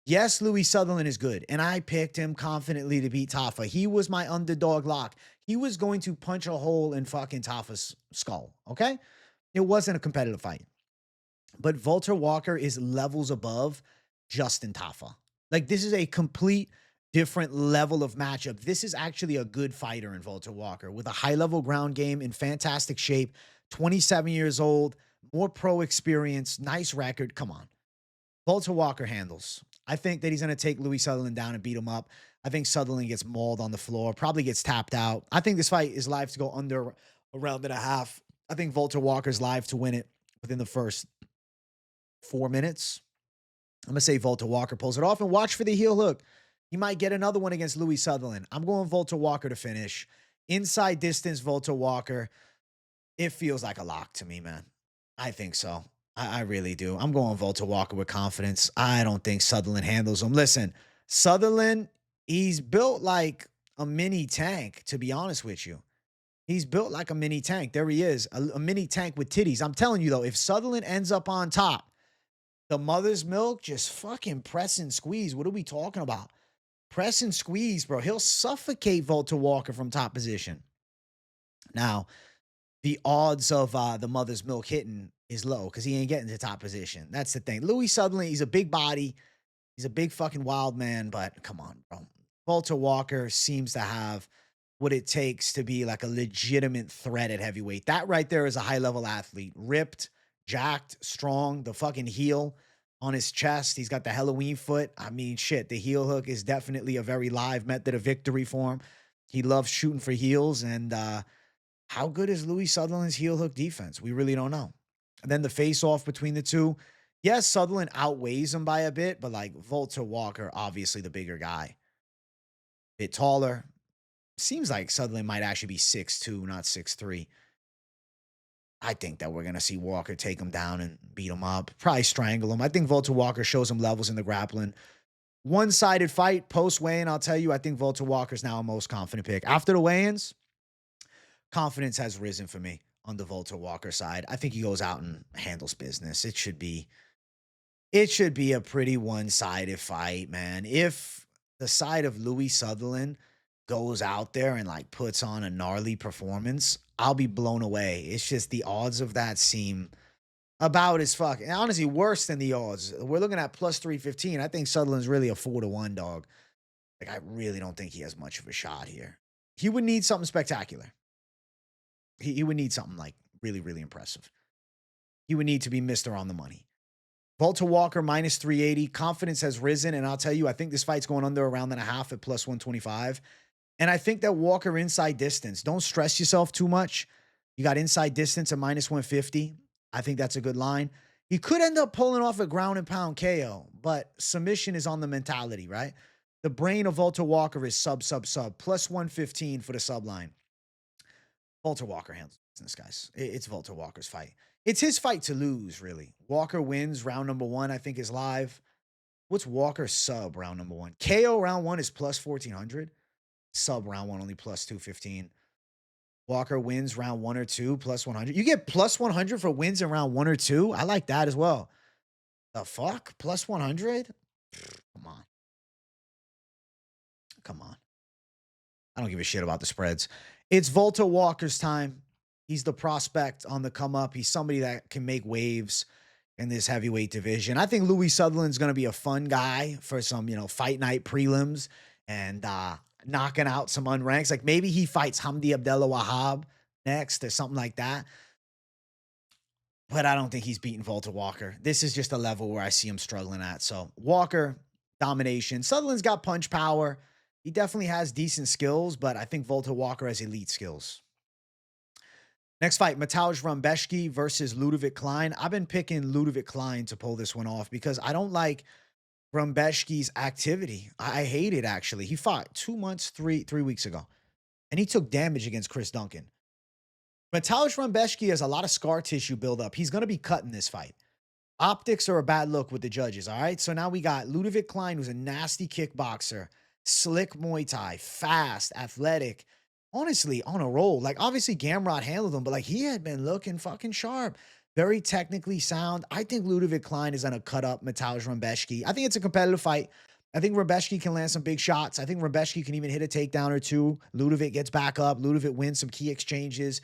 Yes, Louis Sutherland is good, and I picked him confidently to beat Tafa. He was my underdog lock. He was going to punch a hole in fucking Tafa's skull, okay? It wasn't a competitive fight. But Volter Walker is levels above Justin Tafa. Like, this is a complete different level of matchup. This is actually a good fighter in Volter Walker with a high-level ground game, in fantastic shape, 27 years old, more pro experience, nice record. Come on. Volter Walker handles. I think that he's going to take Louis Sutherland down and beat him up. I think Sutherland gets mauled on the floor, probably gets tapped out. I think this fight is live to go under a round and a half. I think Volter Walker's live to win it within the first 4 minutes. I'm going to say Volter Walker pulls it off, and watch for the heel hook. He might get another one against Louis Sutherland. I'm going Volter Walker to finish. Inside distance, Volter Walker. It feels like a lock to me, man. I think so. I really do. I'm going Volter Walker with confidence. I don't think Sutherland handles him. Listen, Sutherland, he's built like a mini tank, to be honest with you. He's built like a mini tank. There he is, a mini tank with titties. I'm telling you, though, if Sutherland ends up on top, the mother's milk, just fucking press and squeeze. What are we talking about? Press and squeeze, bro. He'll suffocate Volter Walker from top position. Now, the odds of the mother's milk hitting is low because he ain't getting to top position. That's the thing. Louis Sutherland, he's a big body. He's a big fucking wild man, but come on, bro. Volter Walker seems to have what it takes to be like a legitimate threat at heavyweight. That right there is a high-level athlete. Ripped, jacked, strong, the fucking heel on his chest. He's got the Halloween foot. I mean, shit, the heel hook is definitely a very live method of victory for him. He loves shooting for heels, and how good is Louis Sutherland's heel hook defense? We really don't know. And then the face-off between the two. Yes, Sutherland outweighs him by a bit, but like Volter Walker, obviously the bigger guy. Bit taller. Seems like Sutherland might actually be 6'2", not 6'3". I think that we're going to see Walker take him down and beat him up. Probably strangle him. I think Volter Walker shows him levels in the grappling. One-sided fight, post-weigh-in, I'll tell you, I think Volter Walker's now a most confident pick. After the weigh-ins, confidence has risen for me on the Volter Walker side. I think he goes out and handles business. It should be a pretty one-sided fight, man. If the side of Louis Sutherland goes out there and like puts on a gnarly performance, I'll be blown away. It's just the odds of that seem about as fuck. And honestly, worse than the odds. We're looking at plus 315. I think Sutherland's really a 4-1 dog. Like, I really don't think he has much of a shot here. He would need something spectacular. He would need something like really, really impressive. He would need to be Mr. on the money. Volter Walker minus 380. Confidence has risen. And I'll tell you, I think this fight's going under a round and a half at plus 125. And I think that Walker inside distance. Don't stress yourself too much. You got inside distance at minus 150. I think that's a good line. He could end up pulling off a ground and pound KO, but submission is on the mentality, right? The brain of Volter Walker is sub. Plus 115 for the sub line. Volter Walker handles business, guys. It's Volter Walker's fight. It's his fight to lose, really. Walker wins round number 1, I think is live. What's Walker's sub round number 1? KO round 1 is plus 1400. Sub round 1 only plus 215. Walker wins round 1 or 2 plus 100. You get plus 100 for wins in round 1 or 2. I like that as well. The fuck? Plus 100? Come on. Come on. I don't give a shit about the spreads. It's Volter Walker's time. He's the prospect on the come up. He's somebody that can make waves in this heavyweight division. I think Louis Sutherland's going to be a fun guy for some, fight night prelims and knocking out some unranks. Like maybe he fights Hamdi Abdelwahab next or something like that. But I don't think he's beating Volter Walker. This is just a level where I see him struggling at. So Walker, domination. Sutherland's got punch power. He definitely has decent skills, but I think Volter Walker has elite skills. Next fight, Mateusz Rębecki versus Ľudovít Klein. I've been picking Ľudovít Klein to pull this one off because I don't like Rębecki's activity. I hate it, actually. He fought 2 months, three weeks ago, and he took damage against Chris Duncan. Mateusz Rębecki has a lot of scar tissue buildup. He's going to be cut in this fight. Optics are a bad look with the judges, all right? So now we got Ľudovít Klein, who's a nasty kickboxer, slick Muay Thai, fast, athletic, honestly, on a roll. Like, obviously, Gamrot handled him, but, like, he had been looking fucking sharp. Very technically sound. I think Ľudovít Klein is going to cut up Mateusz Rębecki. I think it's a competitive fight. I think Rębecki can land some big shots. I think Rębecki can even hit a takedown or two. Ľudovít gets back up. Ľudovít wins some key exchanges.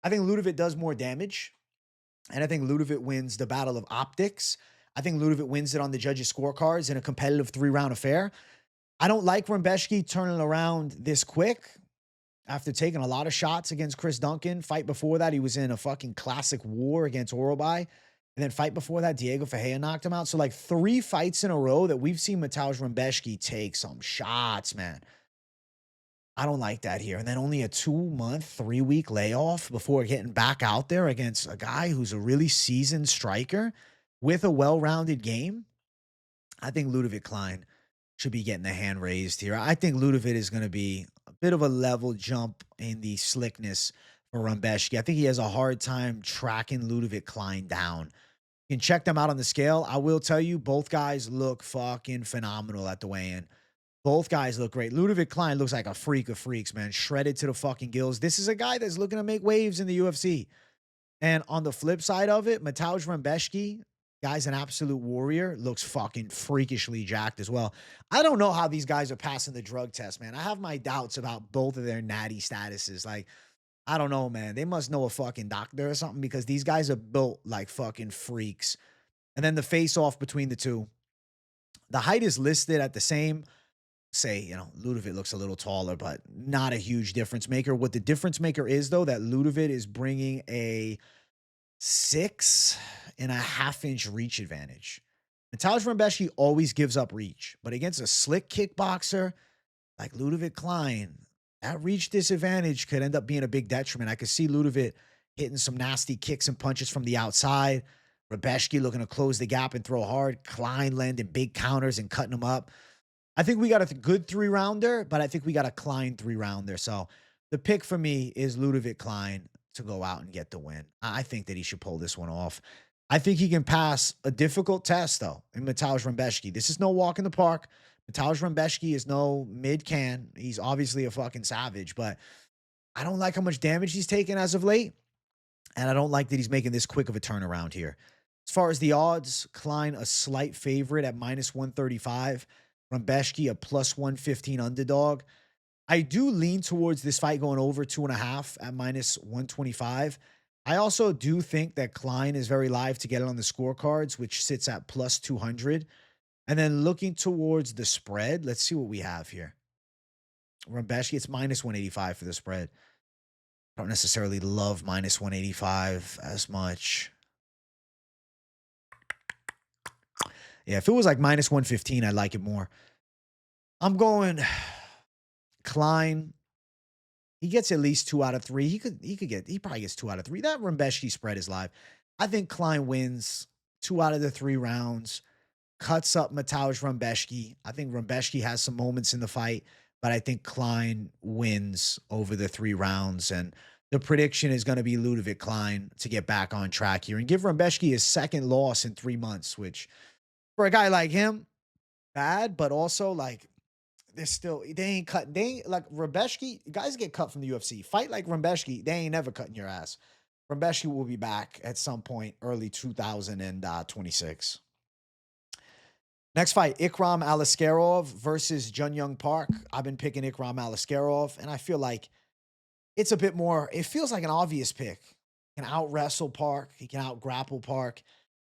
I think Ľudovít does more damage. And I think Ľudovít wins the battle of optics. I think Ľudovít wins it on the judges' scorecards in a competitive 3-round affair. I don't like Rębecki turning around this quick after taking a lot of shots against Chris Duncan. Fight before that, he was in a fucking classic war against Orobai. And then fight before that, Diego Ferreira knocked him out. So like 3 fights in a row that we've seen Mateusz Rębecki take some shots, man. I don't like that here. And then only a 2-month, 3-week layoff before getting back out there against a guy who's a really seasoned striker with a well-rounded game. I think Ľudovít Klein should be getting the hand raised here. I think Ľudovít is going to be a bit of a level jump in the slickness for Rębecki. I think he has a hard time tracking Ľudovít Klein down. You can check them out on the scale. I will tell you, both guys look fucking phenomenal at the weigh-in. Both guys look great. Ľudovít Klein looks like a freak of freaks, man. Shredded to the fucking gills. This is a guy that's looking to make waves in the UFC. And on the flip side of it, Mateusz Rębecki, guy's an absolute warrior, looks fucking freakishly jacked as well. I don't know how these guys are passing the drug test, man. I have my doubts about both of their natty statuses. Like, I don't know, man. They must know a fucking doctor or something because these guys are built like fucking freaks. And then the face-off between the two. The height is listed at the same. Say, you know, Ľudovít looks a little taller, but not a huge difference maker. What the difference maker is, though, that Ľudovít is bringing a 6.5-inch reach advantage. Mateusz Rębecki always gives up reach, but against a slick kickboxer like Ľudovít Klein, that reach disadvantage could end up being a big detriment. I could see Ľudovít hitting some nasty kicks and punches from the outside. Rębecki looking to close the gap and throw hard. Klein landing big counters and cutting them up. I think we got a good 3-rounder, but I think we got a Klein 3-rounder. So the pick for me is Ľudovít Klein to go out and get the win. I think that he should pull this one off. I think he can pass a difficult test, though, in Mateusz Rębecki. This is no walk in the park. Mateusz Rębecki is no mid-can. He's obviously a fucking savage, but I don't like how much damage he's taken as of late, and I don't like that he's making this quick of a turnaround here. As far as the odds, Klein a slight favorite at -135. Rębecki a +115 underdog. I do lean towards this fight going over 2.5 at -125. I also do think that Klein is very live to get it on the scorecards, which sits at +200. And then looking towards the spread, let's see what we have here. Rębecki, it's -185 for the spread. I don't necessarily love -185 as much. Yeah, if it was like -115, I'd like it more. I'm going Klein. He gets at least 2 out of 3. He probably gets 2 out of 3. That Rębecki spread is live. I think Klein wins 2 out of the 3 rounds. Cuts up Mateusz Rębecki. I think Rębecki has some moments in the fight, but I think Klein wins over the 3 rounds. And the prediction is going to be Ľudovít Klein to get back on track here and give Rębecki his 2nd loss in 3 months, which for a guy like him, bad, but also like they ain't cutting. They ain't like Rębecki. Guys get cut from the UFC. Fight like Rębecki, they ain't never cutting your ass. Rębecki will be back at some point early 2026. Next fight, Ikram Aliskerov versus Jun-Young Park. I've been picking Ikram Aliskerov, and I feel like it's a bit more, it feels like an obvious pick. He can out-wrestle Park. He can out-grapple Park.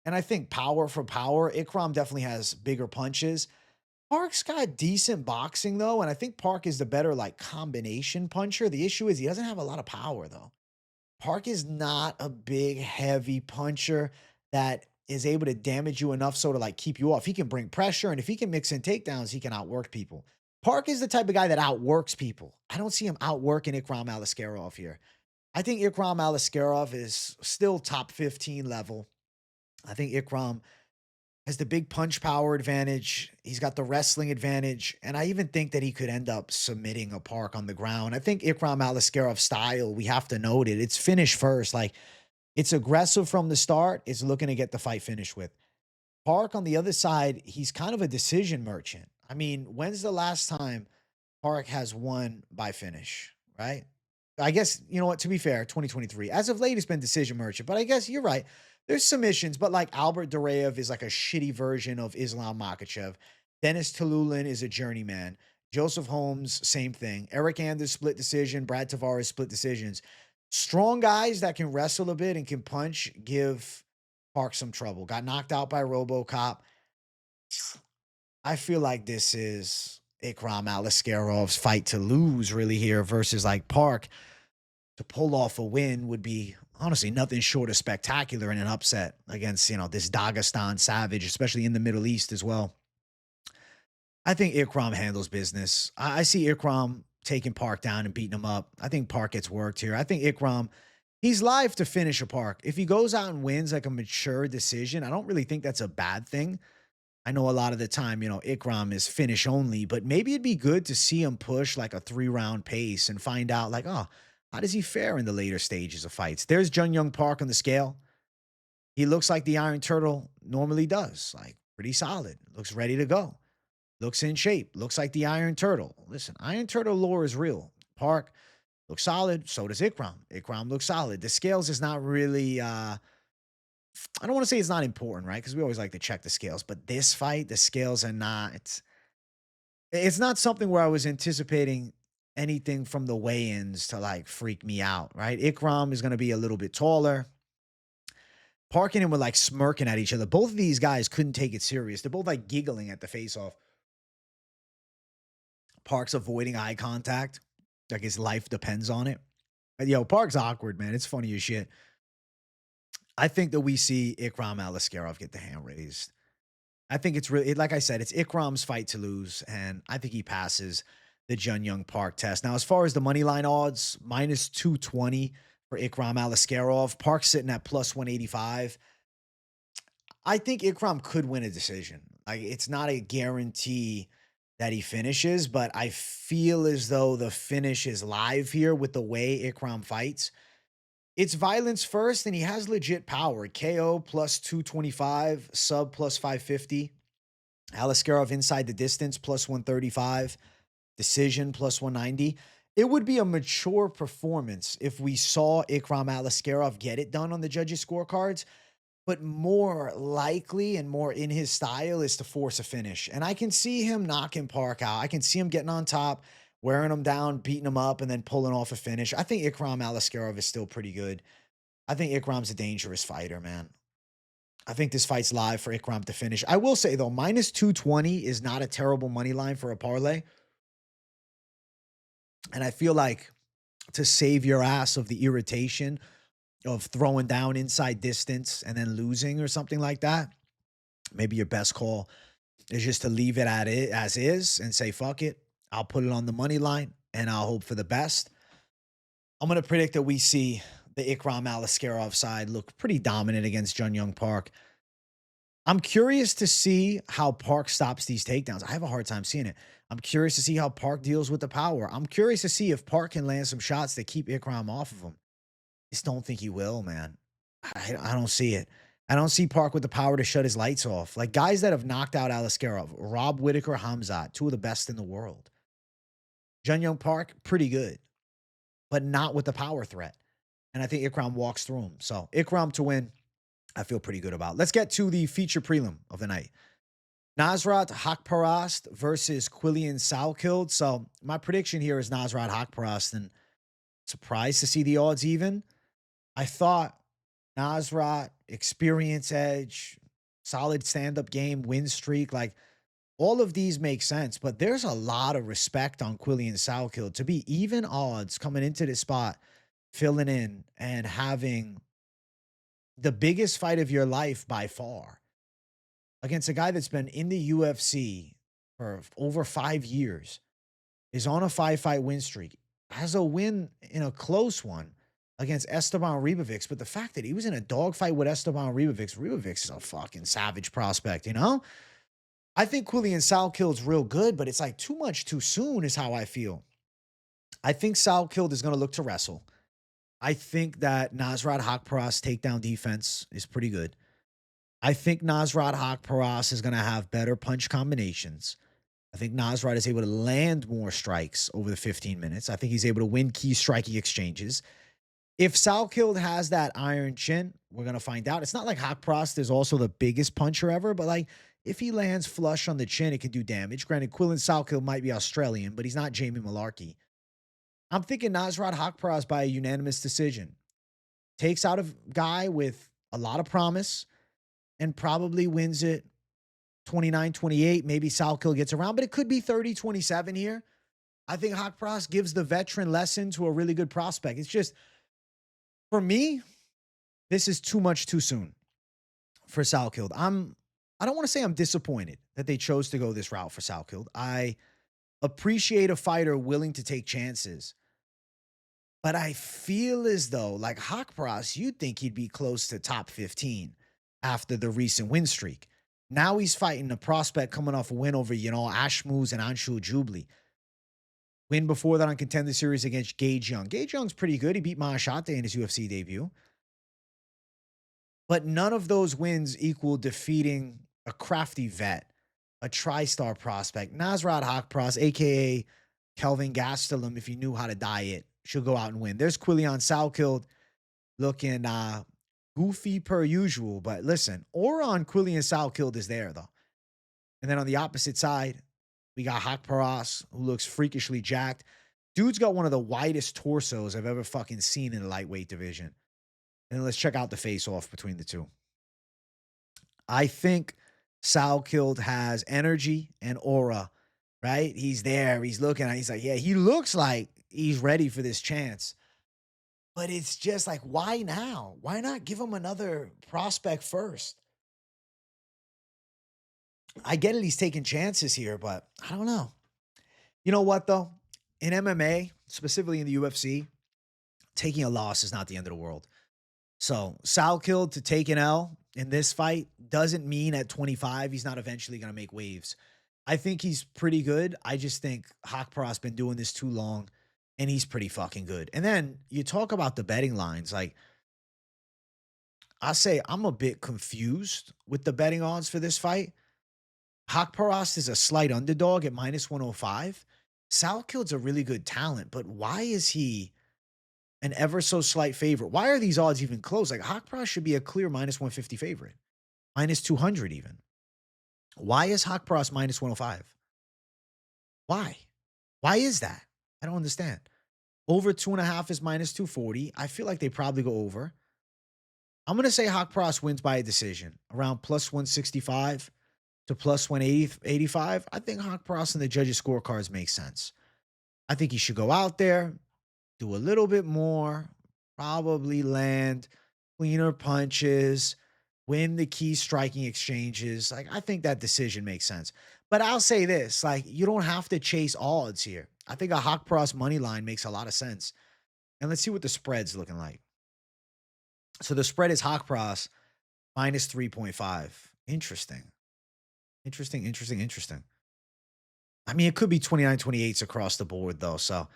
And I think power for power, Ikram definitely has bigger punches. Park's got decent boxing, though, and I think Park is the better, like, combination puncher. The issue is he doesn't have a lot of power, though. Park is not a big, heavy puncher that is able to damage you enough so to, like, keep you off. He can bring pressure, and if he can mix in takedowns, he can outwork people. Park is the type of guy that outworks people. I don't see him outworking Ikram Aliskerov here. I think Ikram Aliskerov is still top 15 level. I think Ikram has the big punch power advantage. He's got the wrestling advantage. And I even think that he could end up submitting a Park on the ground. I think Ikram Aliskerov's style, we have to note it. It's finish first. Like, it's aggressive from the start. It's looking to get the fight finished with. Park on the other side, he's kind of a decision merchant. I mean, when's the last time Park has won by finish, right? I guess, you know what, to be fair, 2023. As of late, it's been decision merchant. But I guess you're right. There's submissions, but like Albert Duraev is like a shitty version of Islam Makhachev. Dennis Tululin is a journeyman. Joseph Holmes, same thing. Eric Anders, split decision. Brad Tavares, split decisions. Strong guys that can wrestle a bit and can punch give Park some trouble. Got knocked out by RoboCop. I feel like this is Ikram Aliskerov's fight to lose really here versus like Park. To pull off a win would be honestly nothing short of spectacular in an upset against, this Dagestan savage, especially in the Middle East as well. I think Ikram handles business. I see Ikram taking Park down and beating him up. I think Park gets worked here. I think Ikram, he's live to finish a Park. If he goes out and wins like a mature decision, I don't really think that's a bad thing. I know a lot of the time, Ikram is finish only, but maybe it'd be good to see him push like a 3-round pace and find out like, oh, how does he fare in the later stages of fights? There's Jun Young Park on the scale. He looks like the Iron Turtle normally does, like pretty solid, looks ready to go. Looks in shape. Looks like the Iron Turtle. Listen, Iron Turtle lore is real. Park looks solid. So does Ikram. Ikram looks solid. The scales is not really, I don't want to say it's not important, right? Because we always like to check the scales. But this fight, the scales are not, it's not something where I was anticipating anything from the weigh-ins to like freak me out, right? Ikram is going to be a little bit taller. Park and him were like smirking at each other. Both of these guys couldn't take it serious. They're both like giggling at the face-off. Park's avoiding eye contact. Like his life depends on it. But Park's awkward, man. It's funny as shit. I think that we see Ikram Aliskerov get the hand raised. I think it's really, like I said, it's Ikram's fight to lose, and I think he passes the Jun Young Park test. Now, as far as the money line odds, minus 220 for Ikram Aliskerov. Park's sitting at plus 185. I think Ikram could win a decision. Like, it's not a guarantee that he finishes, but I feel as though the finish is live here with the way Ikram fights. It's violence first, and he has legit power. KO plus 225, sub plus 550. Aliskerov inside the distance plus 135. Decision plus 190. It would be a mature performance if we saw Ikram Aliskerov get it done on the judges' scorecards. But more likely and more in his style is to force a finish. And I can see him knocking Park out. I can see him getting on top, wearing him down, beating him up, and then pulling off a finish. I think Ikram Aliskerov is still pretty good. I think Ikram's a dangerous fighter, man. I think this fight's live for Ikram to finish. I will say, though, minus 220 is not a terrible money line for a parlay. And I feel like to save your ass of the irritation of throwing down inside distance and then losing or something like that, maybe your best call is just to leave it at it as is and say, fuck it. I'll put it on the money line and I'll hope for the best. I'm going to predict that we see the Ikram Aliskerov side look pretty dominant against Jun Young Park. I'm curious to see how Park stops these takedowns. I have a hard time seeing it. I'm curious to see how Park deals with the power. I'm curious to see if Park can land some shots that keep Ikram off of him. Just don't think he will, man. I don't see it. I don't see Park with the power to shut his lights off. Like guys that have knocked out Aliskerov, Rob Whittaker, Hamzat, two of the best in the world. Jun Young Park, pretty good, but not with the power threat. And I think Ikram walks through him. So Ikram to win, I feel pretty good about. Let's get to the feature prelim of the night. Nasrat Haqparast versus Quillian Salkilld. So my prediction here is Nasrat Haqparast, and surprised to see the odds even. I thought Nasrat, experience edge, solid stand-up game, win streak, like all of these make sense, but there's a lot of respect on Quillian Salkilld to be even odds coming into this spot, filling in and having the biggest fight of your life by far against a guy that's been in the UFC for over 5 years, is on a 5-fight win streak, has a win in a close one against Esteban Ribovics. But the fact that he was in a dogfight with Esteban Ribovics is a fucking savage prospect, I think Quillian Salkild's real good, but it's like too much too soon is how I feel. I think Salkilld is going to look to wrestle. I think that Nasrat Haqparast's takedown defense is pretty good. I think Nasrat Haqparast is going to have better punch combinations. I think Nasrat is able to land more strikes over the 15 minutes. I think he's able to win key striking exchanges. If Salkilld has that iron chin, we're going to find out. It's not like Haqparast is also the biggest puncher ever, but like if he lands flush on the chin, it can do damage. Granted, Quillian Salkilld might be Australian, but he's not Jamie Malarkey. I'm thinking Nasrat Haqparast by a unanimous decision. Takes out a guy with a lot of promise, and probably wins it 29-28. Maybe Salkilld gets around, but it could be 30-27 here. I think Haqparast gives the veteran lesson to a really good prospect. It's just, for me, this is too much too soon for Salkilld. I don't want to say I'm disappointed that they chose to go this route for Salkilld. I appreciate a fighter willing to take chances. But I feel as though, like Haqparast, you'd think he'd be close to top 15 after the recent win streak. Now he's fighting a prospect coming off a win over, Ashmuz and Anshu Jubli. Win before that on Contender Series against Gage Young. Gage Young's pretty good. He beat Mahashate in his UFC debut. But none of those wins equal defeating a crafty vet, a tri-star prospect. Nasrat Haqparast, a.k.a. Kelvin Gastelum, if he knew how to diet, should go out and win. There's Quillian Salkilld looking goofy per usual. But listen, aura on Quillian Salkilld is there, though. And then on the opposite side, we got Haqparast, who looks freakishly jacked. Dude's got one of the widest torsos I've ever fucking seen in the lightweight division. And let's check out the face-off between the two. I think Salkilld has energy and aura, right? He's there. He's looking. He's like, yeah, he looks like he's ready for this chance. But it's just like, why now? Why not give him another prospect first? I get it, he's taking chances here, but I don't know. You know what, though? In MMA, specifically in the UFC, taking a loss is not the end of the world. So Salkilld to take an L in this fight doesn't mean at 25 he's not eventually going to make waves. I think he's pretty good. I just think Haqparast's been doing this too long, and he's pretty fucking good. And then you talk about the betting lines. Like, I say I'm a bit confused with the betting odds for this fight. Haqparast is a slight underdog at -105. Salkild's a really good talent, but why is he an ever so slight favorite? Why are these odds even close? Like, Haqparast should be a clear -150 favorite, -200 even. Why is Haqparast -105? Why? Why is that? I don't understand. Over 2.5 is -240. I feel like they probably go over. I'm going to say Haqparast wins by a decision, around +165 to +185. I think Haqparast and the judges' scorecards make sense. I think he should go out there, do a little bit more, probably land cleaner punches, win the key striking exchanges. Like, I think that decision makes sense. But I'll say this, like, you don't have to chase odds here. I think a Haqparast money line makes a lot of sense. And let's see what the spread's looking like. So the spread is Haqparast -3.5. Interesting. Interesting. I mean, it could be 29-28s across the board, though, so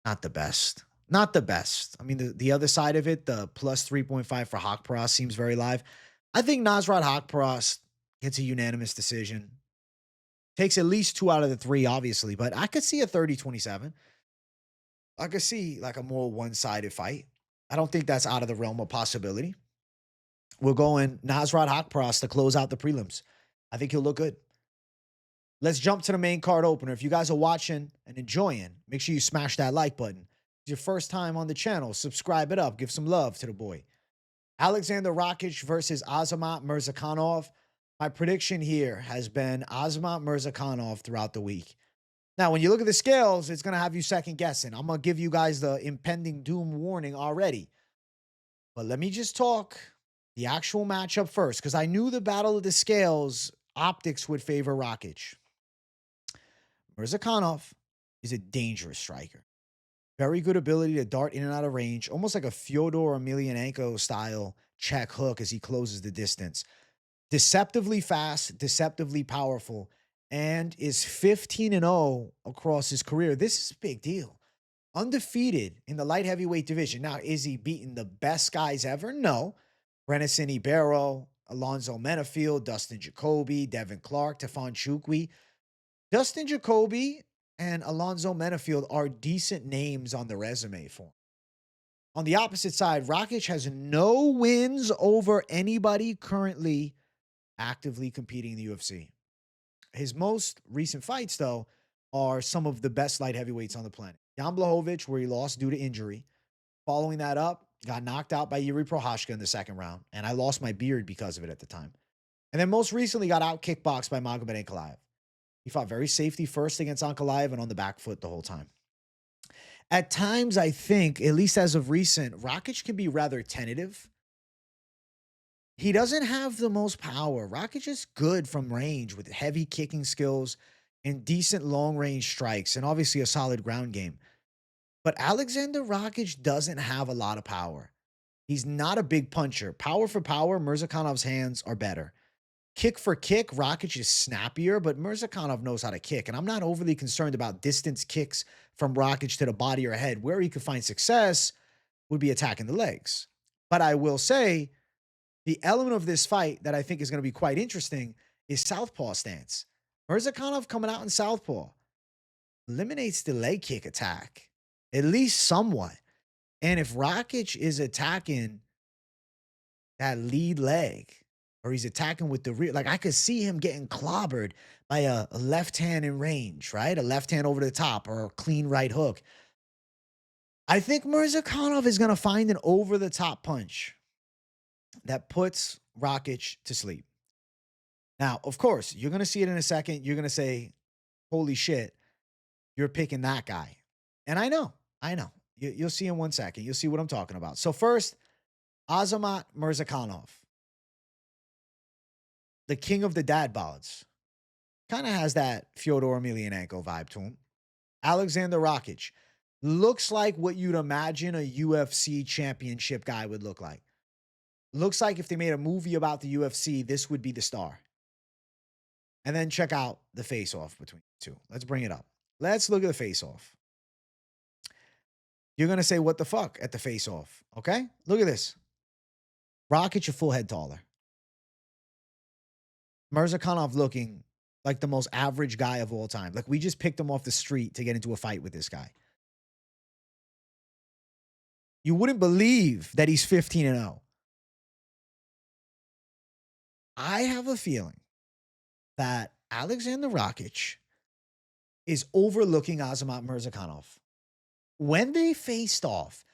not the best. Not the best. I mean, the other side of it, the +3.5 for Haqparast seems very live. I think Nasrat Haqparast gets a unanimous decision. Takes at least 2 out of the 3, obviously, but I could see a 30-27. I could see like a more one-sided fight. I don't think that's out of the realm of possibility. We're going Nasrat Haqparast to close out the prelims. I think he'll look good. Let's jump to the main card opener. If you guys are watching and enjoying, make sure you smash that like button. If it's your first time on the channel, subscribe it up. Give some love to the boy. Alexander Rakić versus Azamat Murzakanov. My prediction here has been Azamat Murzakanov throughout the week. Now, when you look at the scales, it's going to have you second guessing. I'm going to give you guys the impending doom warning already. But let me just talk the actual matchup first, because I knew the battle of the scales optics would favor Rakić. Murzakanov is a dangerous striker. Very good ability to dart in and out of range, almost like a Fyodor Emelianenko style check hook as he closes the distance. Deceptively fast, deceptively powerful, and is 15-0 across his career. This is a big deal. Undefeated in the light heavyweight division. Now, is he beating the best guys ever? No. Brenison Ibero, Alonzo Menafield, Dustin Jacoby, Devin Clark, Tefon Chukwi. Dustin Jacoby and Alonzo Menafield are decent names on the resume for him. On the opposite side, Rakić has no wins over anybody currently actively competing in the UFC. His most recent fights, though, are some of the best light heavyweights on the planet. Jan Blachowicz, where he lost due to injury. Following that up, got knocked out by Yuri Prochazka in the second round, and I lost my beard because of it at the time. And then most recently got out kickboxed by Magomed Ankalaev. He fought very safety first against Ankalaev and on the back foot the whole time. At times, I think, at least as of recent, Rakić can be rather tentative. He doesn't have the most power. Rakić is good from range with heavy kicking skills and decent long-range strikes and obviously a solid ground game. But Alexander Rakić doesn't have a lot of power. He's not a big puncher. Power for power, Murzakanov's hands are better. Kick for kick, Rakić is snappier, but Murzakanov knows how to kick. And I'm not overly concerned about distance kicks from Rakić to the body or head. Where he could find success would be attacking the legs. But I will say, the element of this fight that I think is going to be quite interesting is southpaw stance. Murzakanov coming out in southpaw eliminates the leg kick attack, at least somewhat. And if Rakić is attacking that lead leg, or he's attacking with the rear, like I could see him getting clobbered by a left hand in range, right? A left hand over the top or a clean right hook. I think Murzakanov is going to find an over-the-top punch that puts Rakić to sleep. Now, of course, you're going to see it in a second. You're going to say, holy shit, you're picking that guy. And I know. You'll see in 1 second. You'll see what I'm talking about. So first, Azamat Murzakanov, the king of the dad bods. Kind of has that Fyodor Emelianenko vibe to him. Alexander Rakić looks like what you'd imagine a UFC championship guy would look like. Looks like if they made a movie about the UFC, this would be the star. And then check out the face-off between the two. Let's bring it up. Let's look at the face-off. You're going to say, what the fuck at the face-off, okay? Look at this. Rakić a full head taller. Murzakanov looking like the most average guy of all time. Like we just picked him off the street to get into a fight with this guy. You wouldn't believe that he's 15-0. I have a feeling that Alexander Rakić is overlooking Azamat Murzakanov. When they faced off,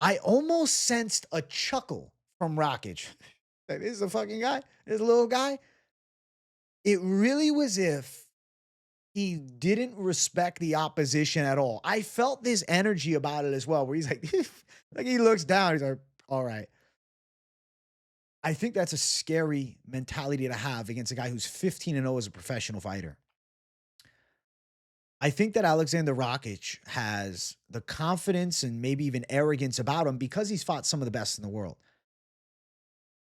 I almost sensed a chuckle from Rakić. Like, this is a fucking guy. This little guy. It really was if he didn't respect the opposition at all. I felt this energy about it as well, where he's like, like he looks down. He's like, all right. I think that's a scary mentality to have against a guy who's 15-0 as a professional fighter. I think that Alexander Rakić has the confidence and maybe even arrogance about him because he's fought some of the best in the world.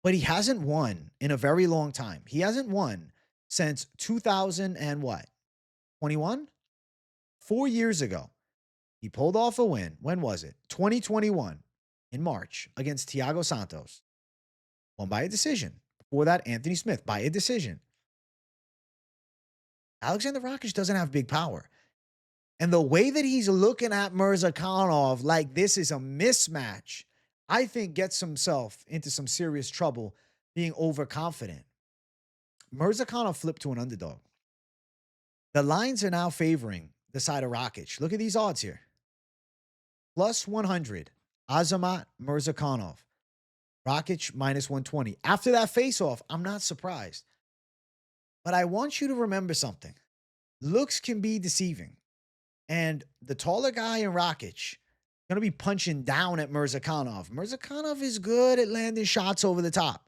But he hasn't won in a very long time. He hasn't won since 2000 and what? 21? 4 years ago. He pulled off a win. When was it? 2021 in March against Thiago Santos. Won by a decision. Before that, Anthony Smith by a decision. Alexander Rakić doesn't have big power. And the way that he's looking at Murzakanov like this is a mismatch, I think gets himself into some serious trouble being overconfident. Murzakanov flipped to an underdog. The lines are now favoring the side of Rakić. Look at these odds here. Plus 100, Azamat Murzakanov. Rakić minus 120. After that face-off, I'm not surprised. But I want you to remember something. Looks can be deceiving. And the taller guy in Rakić going to be punching down at Murzakanov. Murzakanov is good at landing shots over the top.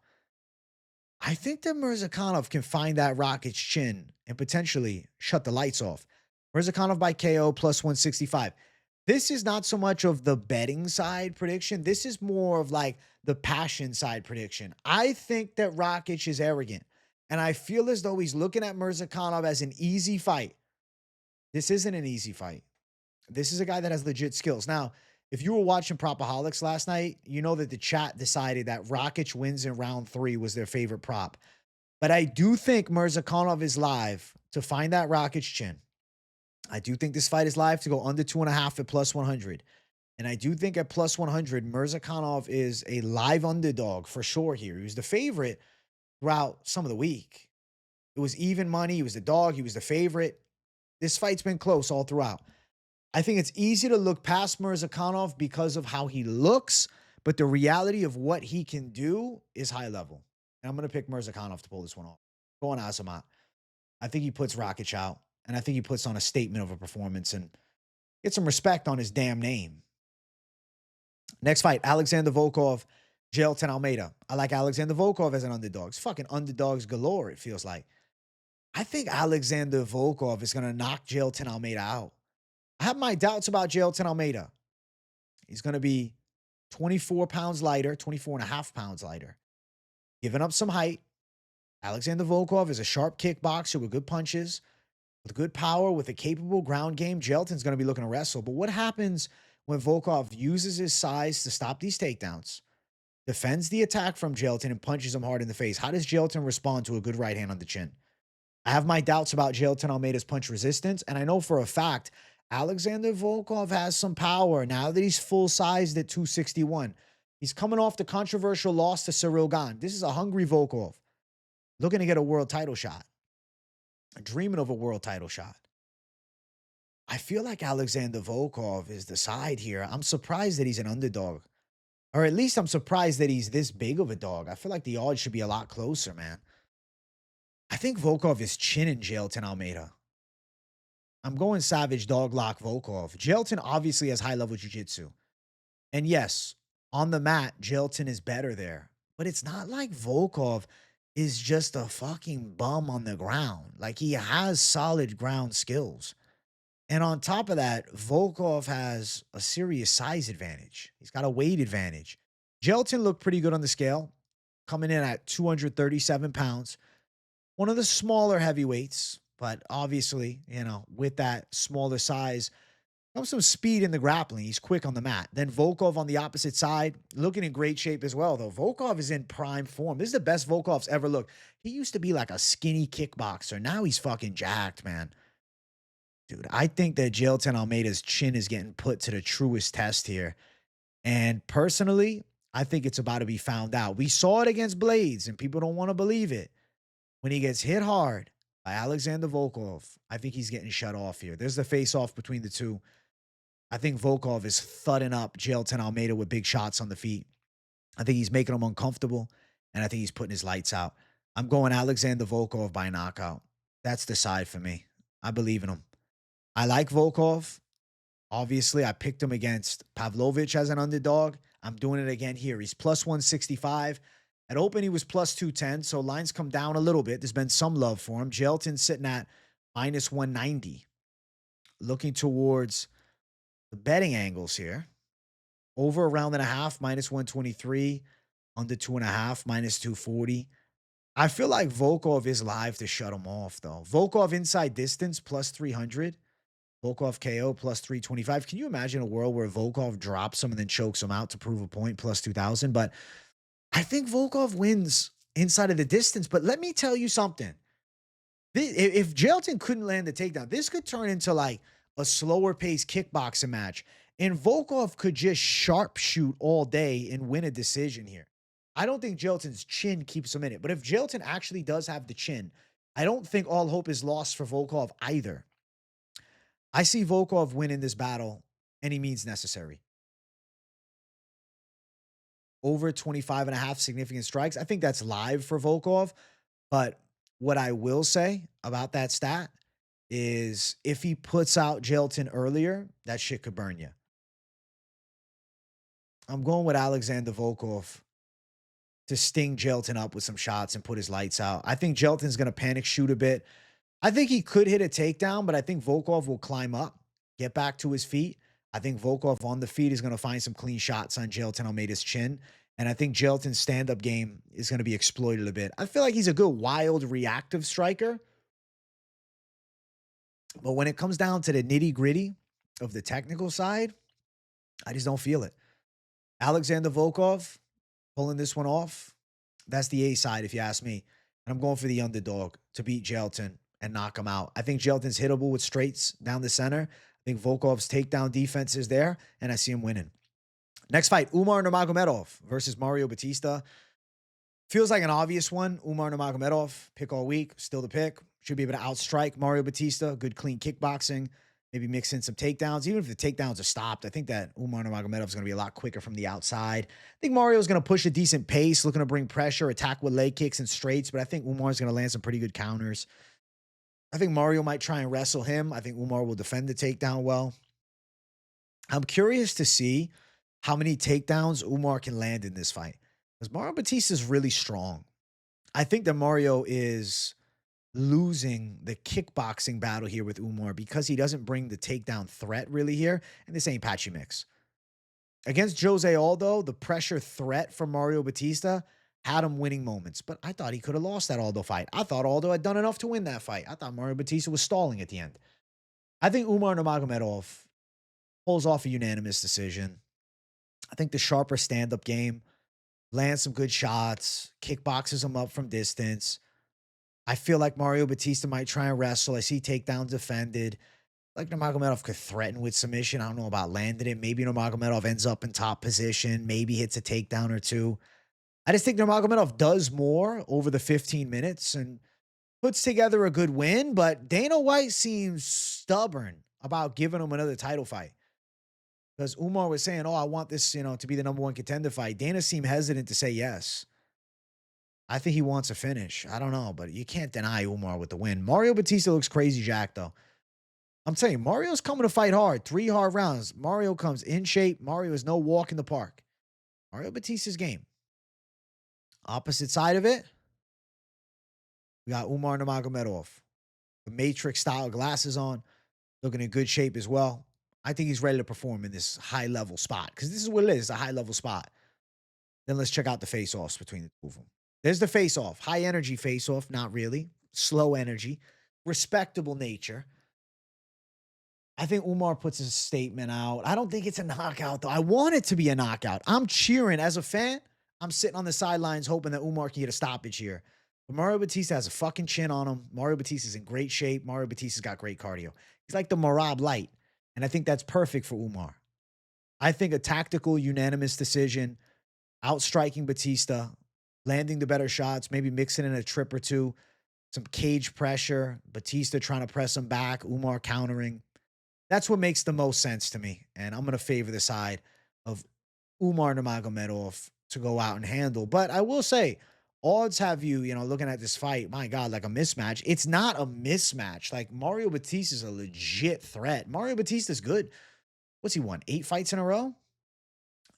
I think that Murzakanov can find that Rakić chin and potentially shut the lights off. Murzakanov by KO plus 165. This is not so much of the betting side prediction. This is more of like the passion side prediction. I think that Rakić is arrogant. And I feel as though he's looking at Murzakanov as an easy fight. This isn't an easy fight. This is a guy that has legit skills. Now, if you were watching Propaholics last night, you know that the chat decided that Rakić wins in round 3 was their favorite prop. But I do think Murzakanov is live to find that Rakić chin. I do think this fight is live to go under 2.5 at plus 100. And I do think at plus 100, Murzakanov is a live underdog for sure here. He was the favorite throughout some of the week. It was even money. He was the dog. He was the favorite. This fight's been close all throughout. I think it's easy to look past Murzakanov because of how he looks, but the reality of what he can do is high level. And I'm going to pick Murzakanov to pull this one off. Going Azat. I think he puts Rakić out, and I think he puts on a statement of a performance and get some respect on his damn name. Next fight, Alexander Volkov, Jailton Almeida. I like Alexander Volkov as an underdog. It's fucking underdogs galore, it feels like. I think Alexander Volkov is going to knock Jailton Almeida out. I have my doubts about Jailton Almeida. He's going to be 24 pounds lighter, 24 and a half pounds lighter. Giving up some height. Alexander Volkov is a sharp kickboxer with good punches, with good power, with a capable ground game. Jailton's going to be looking to wrestle. But what happens when Volkov uses his size to stop these takedowns, defends the attack from Jailton, and punches him hard in the face? How does Jailton respond to a good right hand on the chin? I have my doubts about Jailton Almeida's punch resistance, and I know for a fact Alexander Volkov has some power now that he's full-sized at 261. He's coming off the controversial loss to Gane. This is a hungry Volkov looking to get a world title shot, dreaming of a world title shot. I feel like Alexander Volkov is the side here. I'm surprised that he's an underdog, or at least I'm surprised that he's this big of a dog. I feel like the odds should be a lot closer, man. I think Volkov is chinning Jailton Almeida. I'm going savage dog lock Volkov. Jailton obviously has high-level jiu-jitsu. And yes, on the mat, Jailton is better there. But it's not like Volkov is just a fucking bum on the ground. Like, he has solid ground skills. And on top of that, Volkov has a serious size advantage. He's got a weight advantage. Jailton looked pretty good on the scale, coming in at 237 pounds. One of the smaller heavyweights, but obviously, you know, with that smaller size comes some speed in the grappling. He's quick on the mat. Then Volkov on the opposite side, looking in great shape as well, though. Volkov is in prime form. This is the best Volkov's ever looked. He used to be like a skinny kickboxer. Now he's fucking jacked, man. Dude, I think that Jailton Almeida's chin is getting put to the truest test here. And personally, I think it's about to be found out. We saw it against Blades, and people don't want to believe it. When he gets hit hard by Alexander Volkov, I think he's getting shut off here. There's the face-off between the two. I think Volkov is thudding up Jailton Almeida with big shots on the feet. I think he's making him uncomfortable, and I think he's putting his lights out. I'm going Alexander Volkov by knockout. That's the side for me. I believe in him. I like Volkov. Obviously, I picked him against Pavlovich as an underdog. I'm doing it again here. He's plus 165. At open, he was plus 210, so lines come down a little bit. There's been some love for him. Jailton sitting at minus 190. Looking towards the betting angles here. Over a round and a half, minus 123. Under 2.5, minus 240. I feel like Volkov is live to shut him off, though. Volkov inside distance, plus 300. Volkov KO, plus 325. Can you imagine a world where Volkov drops him and then chokes him out to prove a point, plus 2,000? But I think Volkov wins inside of the distance. But let me tell you something. If Jailton couldn't land the takedown, this could turn into like a slower paced kickboxing match. And Volkov could just sharpshoot all day and win a decision here. I don't think Jailton's chin keeps him in it. But if Jailton actually does have the chin, I don't think all hope is lost for Volkov either. I see Volkov winning this battle any means necessary. Over 25.5 significant strikes. I think that's live for Volkov. But what I will say about that stat is if he puts out Jailton earlier, that shit could burn you. I'm going with Alexander Volkov to sting Jailton up with some shots and put his lights out. I think Jailton's going to panic shoot a bit. I think he could hit a takedown, but I think Volkov will climb up, get back to his feet. I think Volkov on the feet is going to find some clean shots on Jailton Almeida's chin. And I think Jailton's stand-up game is going to be exploited a bit. I feel like he's a good, wild, reactive striker. But when it comes down to the nitty-gritty of the technical side, I just don't feel it. Alexander Volkov pulling this one off, that's the A side if you ask me. And I'm going for the underdog to beat Jailton and knock him out. I think Jailton's hittable with straights down the center. I think Volkov's takedown defense is there, and I see him winning. Next fight, Umar Nurmagomedov versus Mario Bautista. Feels like an obvious one. Umar Nurmagomedov, pick all week, still the pick. Should be able to outstrike Mario Bautista. Good, clean kickboxing. maybe mix in some takedowns. Even if the takedowns are stopped, I think that Umar Nurmagomedov is going to be a lot quicker from the outside. I think Mario is going to push a decent pace, looking to bring pressure, attack with leg kicks and straights, but I think Umar is going to land some pretty good counters. I think Mario might try and wrestle him. I think Umar will defend the takedown well. I'm curious to see how many takedowns Umar can land in this fight, because Mario Bautista is really strong. I think that Mario is losing the kickboxing battle here with Umar because he doesn't bring the takedown threat really here, and this ain't Patchy Mix. Against Jose Aldo, the pressure threat from Mario Bautista had him winning moments, but I thought he could have lost that Aldo fight. I thought Aldo had done enough to win that fight. I thought Mario Bautista was stalling at the end. I think Umar Nurmagomedov pulls off a unanimous decision. I think the sharper stand-up game, lands some good shots, kickboxes him up from distance. I feel like Mario Bautista might try and wrestle. I see takedowns defended. Like Nurmagomedov could threaten with submission. I don't know about landing it. Maybe Nurmagomedov ends up in top position. Maybe hits a takedown or two. I just think Nurmagomedov does more over the 15 minutes and puts together a good win, but Dana White seems stubborn about giving him another title fight. Because Umar was saying, oh, I want this, to be the #1 contender fight. Dana seemed hesitant to say yes. I think he wants a finish. I don't know, but you can't deny Umar with the win. Mario Bautista looks crazy jacked, though. I'm telling you, Mario's coming to fight hard. 3 hard rounds. Mario comes in shape. Mario is no walk in the park. Mario Bautista's game. Opposite side of it, we got Umar Nurmagomedov. The Matrix-style glasses on. Looking in good shape as well. I think he's ready to perform in this high-level spot, because this is what it is, a high-level spot. Then let's check out the face-offs between the two of them. There's the face-off. High-energy face-off. Not really. Slow energy. Respectable nature. I think Umar puts a statement out. I don't think it's a knockout, though. I want it to be a knockout. I'm cheering. As a fan, I'm sitting on the sidelines hoping that Umar can get a stoppage here. But Mario Bautista has a fucking chin on him. Mario Bautista's in great shape. Mario Bautista's got great cardio. He's like the Marab light. And I think that's perfect for Umar. I think a tactical, unanimous decision, outstriking Bautista, landing the better shots, maybe mixing in a trip or two, some cage pressure, Bautista trying to press him back, Umar countering. That's what makes the most sense to me. And I'm going to favor the side of Umar Nurmagomedov to go out and handle. But I will say, odds have you, looking at this fight, my God, like a mismatch. It's not a mismatch. Like, Mario Bautista is a legit threat. Mario Bautista's good. What's he won? 8 fights in a row?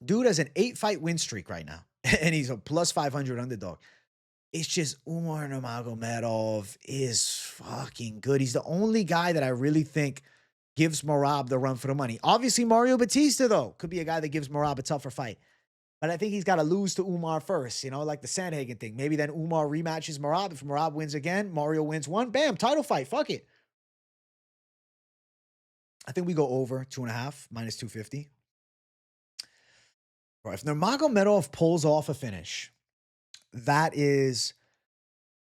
Dude has an 8-fight win streak right now. And he's a plus 500 underdog. It's just Umar Nurmagomedov is fucking good. He's the only guy that I really think gives Merab the run for the money. Obviously, Mario Bautista, though, could be a guy that gives Merab a tougher fight. But I think he's got to lose to Umar first, like the Sandhagen thing. Maybe then Umar rematches Merab. If Merab wins again, Mario wins one. Bam, title fight. Fuck it. I think we go over 2.5, minus 250. Bro, if Nurmagomedov pulls off a finish, that is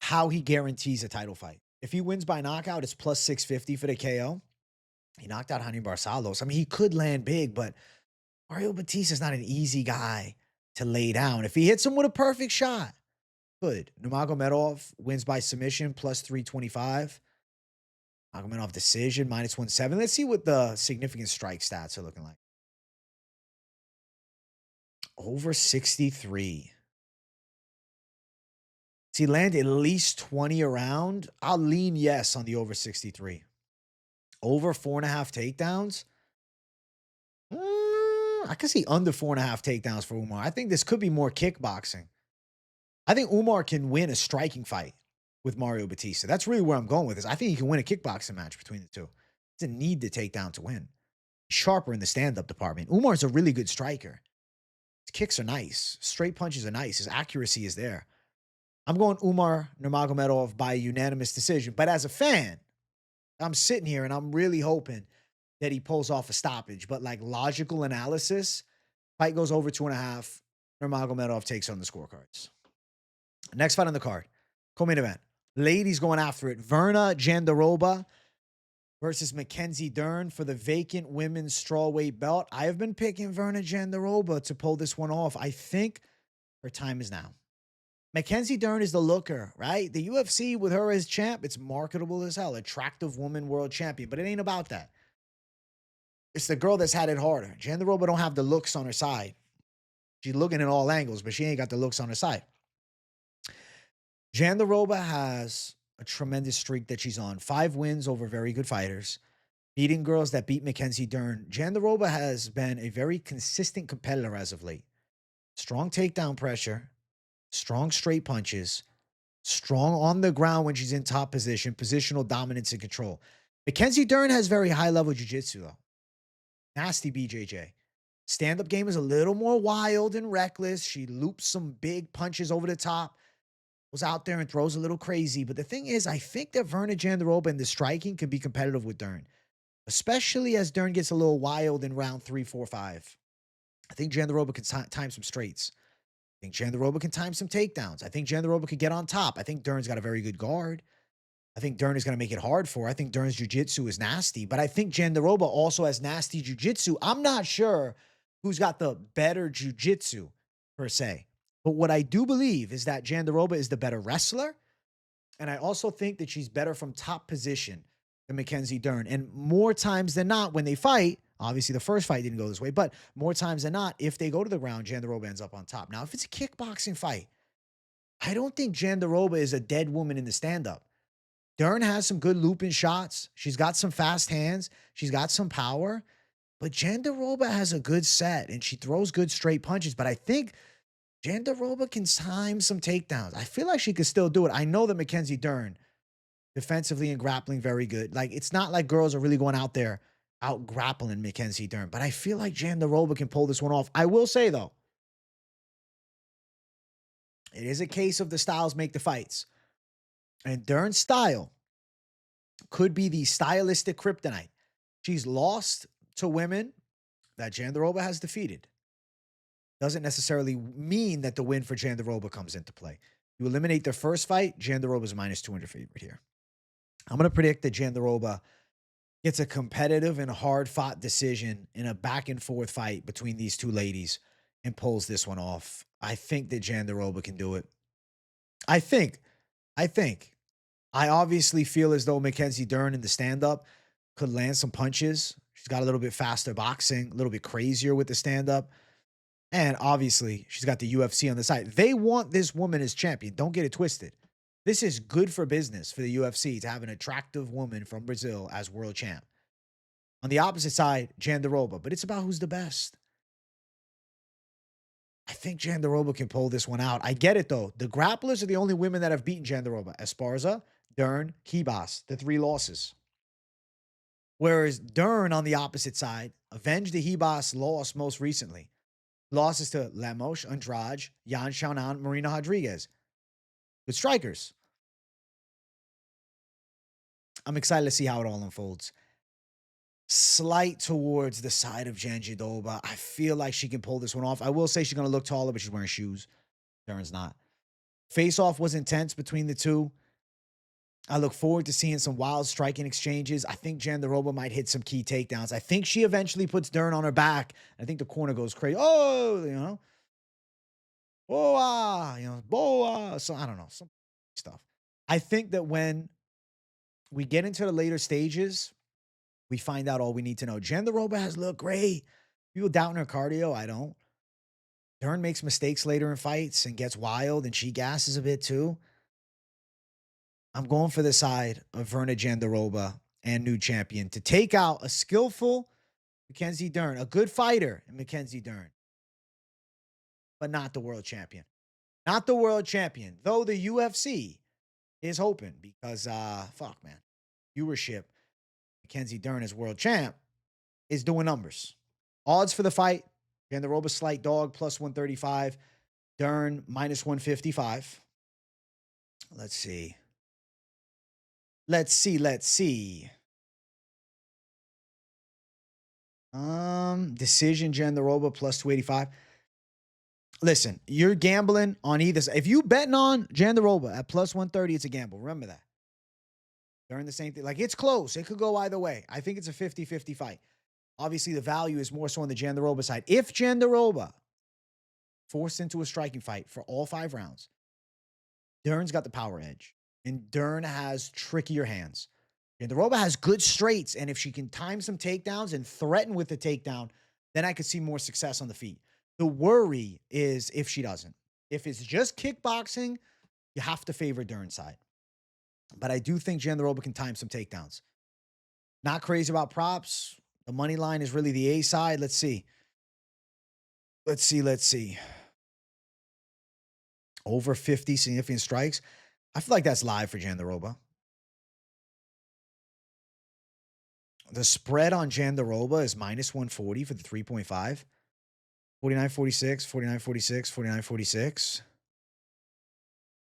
how he guarantees a title fight. If he wins by knockout, it's plus 650 for the KO. He knocked out Hany Barsalos. I mean, he could land big, but Mario Bautista is not an easy guy to lay down. If he hits him with a perfect shot, good. Nurmagomedov wins by submission, plus 325. Nurmagomedov decision, minus 170. Let's see what the significant strike stats are looking like. Over 63. Does he land at least 20 around? I'll lean yes on the over 63. Over 4.5 takedowns? I can see under 4.5 takedowns for Umar. I think this could be more kickboxing. I think Umar can win a striking fight with Mario Bautista. That's really where I'm going with this. I think he can win a kickboxing match between the two. He doesn't need the takedown to win. He's sharper in the stand-up department. Umar's a really good striker. His kicks are nice. Straight punches are nice. His accuracy is there. I'm going Umar Nurmagomedov by unanimous decision. But as a fan, I'm sitting here and I'm really hoping that he pulls off a stoppage. But like logical analysis, fight goes over 2.5. Nurmagomedov takes on the scorecards. Next fight on the card. Co-main event. Ladies going after it. Virna Jandiroba versus Mackenzie Dern for the vacant women's strawweight belt. I have been picking Virna Jandiroba to pull this one off. I think her time is now. Mackenzie Dern is the looker, right? The UFC with her as champ, it's marketable as hell. Attractive woman world champion, but it ain't about that. It's the girl that's had it harder. Jandiroba don't have the looks on her side. She's looking at all angles, but she ain't got the looks on her side. Jandiroba has a tremendous streak that she's on. 5 wins over very good fighters. Beating girls that beat Mackenzie Dern. Jandiroba has been a very consistent competitor as of late. Strong takedown pressure. Strong straight punches. Strong on the ground when she's in top position. Positional dominance and control. Mackenzie Dern has very high-level jiu-jitsu, though. Nasty BJJ. Stand-up game is a little more wild and reckless. She loops some big punches over the top. Goes out there and throws a little crazy. But the thing is, I think that Virna Jandiroba in the striking can be competitive with Dern. Especially as Dern gets a little wild in round 3, 4, 5. I think Jandiroba can time some straights. I think Jandiroba can time some takedowns. I think Jandiroba could get on top. I think Dern's got a very good guard. I think Dern is going to make it hard for her. I think Dern's jiu-jitsu is nasty. But I think Jandiroba also has nasty jiu-jitsu. I'm not sure who's got the better jiu-jitsu, per se. But what I do believe is that Jandiroba is the better wrestler. And I also think that she's better from top position than Mackenzie Dern. And more times than not, when they fight, obviously the first fight didn't go this way, but more times than not, if they go to the ground, Jandiroba ends up on top. Now, if it's a kickboxing fight, I don't think Jandiroba is a dead woman in the stand-up. Dern has some good looping shots. She's got some fast hands. She's got some power. But Jandiroba has a good set, and she throws good straight punches. But I think Jandiroba can time some takedowns. I feel like she could still do it. I know that Mackenzie Dern, defensively and grappling, very good. Like, it's not like girls are really going out there out grappling Mackenzie Dern. But I feel like Jandiroba can pull this one off. I will say, though, it is a case of the styles make the fights. And Dern's style could be the stylistic kryptonite. She's lost to women that Jandiroba has defeated. Doesn't necessarily mean that the win for Jandiroba comes into play. You eliminate their first fight, Jandiroba's a -200 favorite here. I'm going to predict that Jandiroba gets a competitive and hard-fought decision in a back-and-forth fight between these two ladies and pulls this one off. I think that Jandiroba can do it. I think. I obviously feel as though Mackenzie Dern in the stand-up could land some punches. She's got a little bit faster boxing, a little bit crazier with the stand-up. And obviously, she's got the UFC on the side. They want this woman as champion. Don't get it twisted. This is good for business for the UFC to have an attractive woman from Brazil as world champ. On the opposite side, Jandiroba. But it's about who's the best. I think Jandiroba can pull this one out. I get it, though. The grapplers are the only women that have beaten Jandiroba. Esparza, Dern, Haqparast, the 3 losses. Whereas Dern, on the opposite side, avenged the Haqparast loss most recently. Losses to Lemos, Andrade, Yan Xiaonan, Marina Rodriguez. Good strikers. I'm excited to see how it all unfolds. Slight towards the side of Jandiroba. I feel like she can pull this one off. I will say she's going to look taller, but she's wearing shoes. Dern's not. Face-off was intense between the two. I look forward to seeing some wild striking exchanges. I think Jandiroba might hit some key takedowns. I think she eventually puts Dern on her back. I think the corner goes crazy. Oh, you know. Boa, you know, boa. So I don't know. Some stuff. I think that when we get into the later stages, we find out all we need to know. Jandiroba has looked great. People doubting her cardio. I don't. Dern makes mistakes later in fights and gets wild, and she gasses a bit too. I'm going for the side of Virna Jandiroba and new champion to take out a skillful Mackenzie Dern, a good fighter in Mackenzie Dern, but not the world champion. Not the world champion, though the UFC is hoping because, fuck, man, viewership, Mackenzie Dern as world champ is doing numbers. Odds for the fight, Jandiroba slight dog, +135. Dern, -155. Let's see. Decision Jandiroba +285. Listen, you're gambling on either side. If you betting on Jandiroba at +130, it's a gamble. Remember that. They're in the same thing. Like, it's close. It could go either way. I think it's a 50-50 fight. Obviously, the value is more so on the Jandiroba side. If Jandiroba forced into a striking fight for all 5 rounds, Dern's got the power edge. And Dern has trickier hands. Jandiroba has good straights, and if she can time some takedowns and threaten with the takedown, then I could see more success on the feet. The worry is if she doesn't. If it's just kickboxing, you have to favor Dern's side. But I do think Jandiroba can time some takedowns. Not crazy about props. The money line is really the A side. Let's see. Let's see. Over 50 significant strikes. I feel like that's live for Jandiroba. The spread on Jandiroba is minus 140 for the 3.5. 49.46, 49.46, 49.46.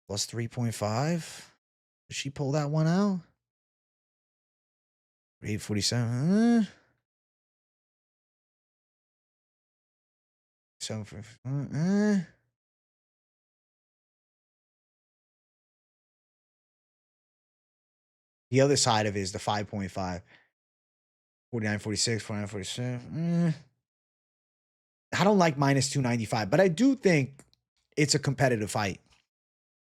Plus 3.5. Did she pull that one out? 847. 7. The other side of it is the 5.5. 49.46, 49.47. I don't like minus 295, but I do think it's a competitive fight.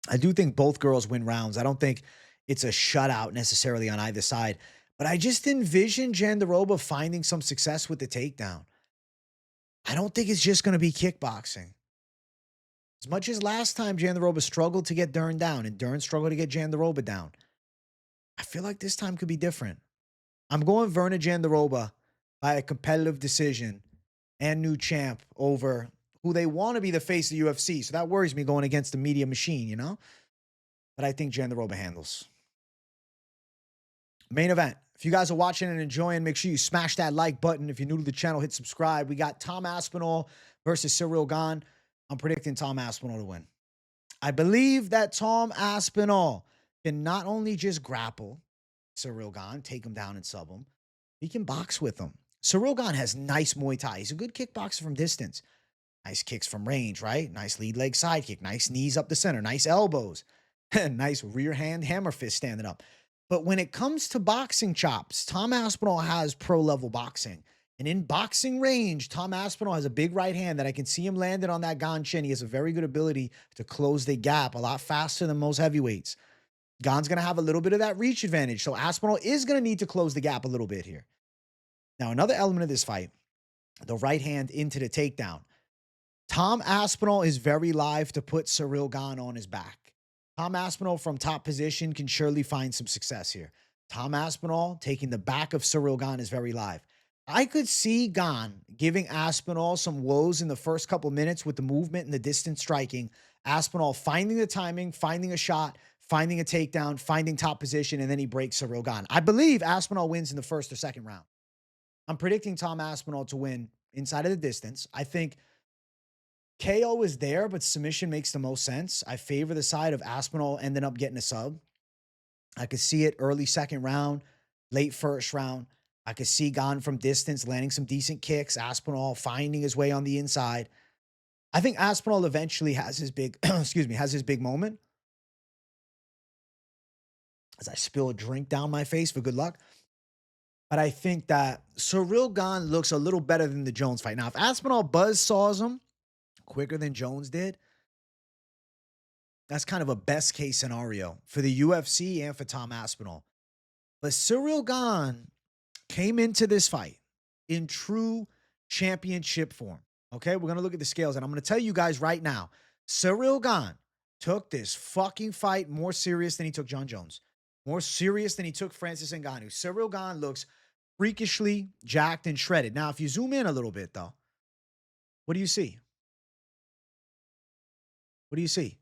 I do think both girls win rounds. I don't think it's a shutout necessarily on either side, but I just envision Jandiroba finding some success with the takedown. I don't think it's just going to be kickboxing. As much as last time Jandiroba struggled to get Dern down and Dern struggled to get Jandiroba down, I feel like this time could be different. I'm going Verna Jandiroba by a competitive decision and new champ over who they want to be the face of the UFC. So that worries me going against the media machine, you know? But I think Jandiroba handles. Main event. If you guys are watching and enjoying, make sure you smash that like button. If you're new to the channel, hit subscribe. We got Tom Aspinall versus Ciryl Gane. I'm predicting Tom Aspinall to win. I believe that Tom Aspinall can not only just grapple Ciryl Gane, take him down and sub him, he can box with him. Ciryl Gane has nice Muay Thai. He's a good kickboxer from distance. Nice kicks from range, right? Nice lead leg side kick. Nice knees up the center. Nice elbows. Nice rear hand hammer fist standing up. But when it comes to boxing chops, Tom Aspinall has pro-level boxing. And in boxing range, Tom Aspinall has a big right hand that I can see him landing on that Gane chin. He has a very good ability to close the gap a lot faster than most heavyweights. Gane's going to have a little bit of that reach advantage. So Aspinall is going to need to close the gap a little bit here. Now, another element of this fight, the right hand into the takedown. Tom Aspinall is very live to put Ciryl Gane on his back. Tom Aspinall from top position can surely find some success here. Tom Aspinall taking the back of Ciryl Gane is very live. I could see Gane giving Aspinall some woes in the first couple minutes with the movement and the distance striking. Aspinall finding the timing, finding a shot, finding a takedown, finding top position, and then he breaks Ciryl Gane. I believe Aspinall wins in the first or second round. I'm predicting Tom Aspinall to win inside of the distance. I think KO is there, but submission makes the most sense. I favor the side of Aspinall ending up getting a sub. I could see it early second round, late first round. I could see Gane from distance landing some decent kicks. Aspinall finding his way on the inside. I think Aspinall eventually has his big, has his big moment. As I spill a drink down my face for good luck. But I think that Ciryl Gane looks a little better than the Jones fight. Now, if Aspinall buzzsaws him quicker than Jones did, that's kind of a best case scenario for the UFC and for Tom Aspinall. But Ciryl Gane came into this fight in true championship form. Okay, we're going to look at the scales, and I'm going to tell you guys right now, Ciryl Gane took this fucking fight more serious than he took John Jones. More serious than he took Francis Ngannou. Ciryl Gane looks freakishly jacked and shredded. Now, if you zoom in a little bit, though, what do you see? What do you see?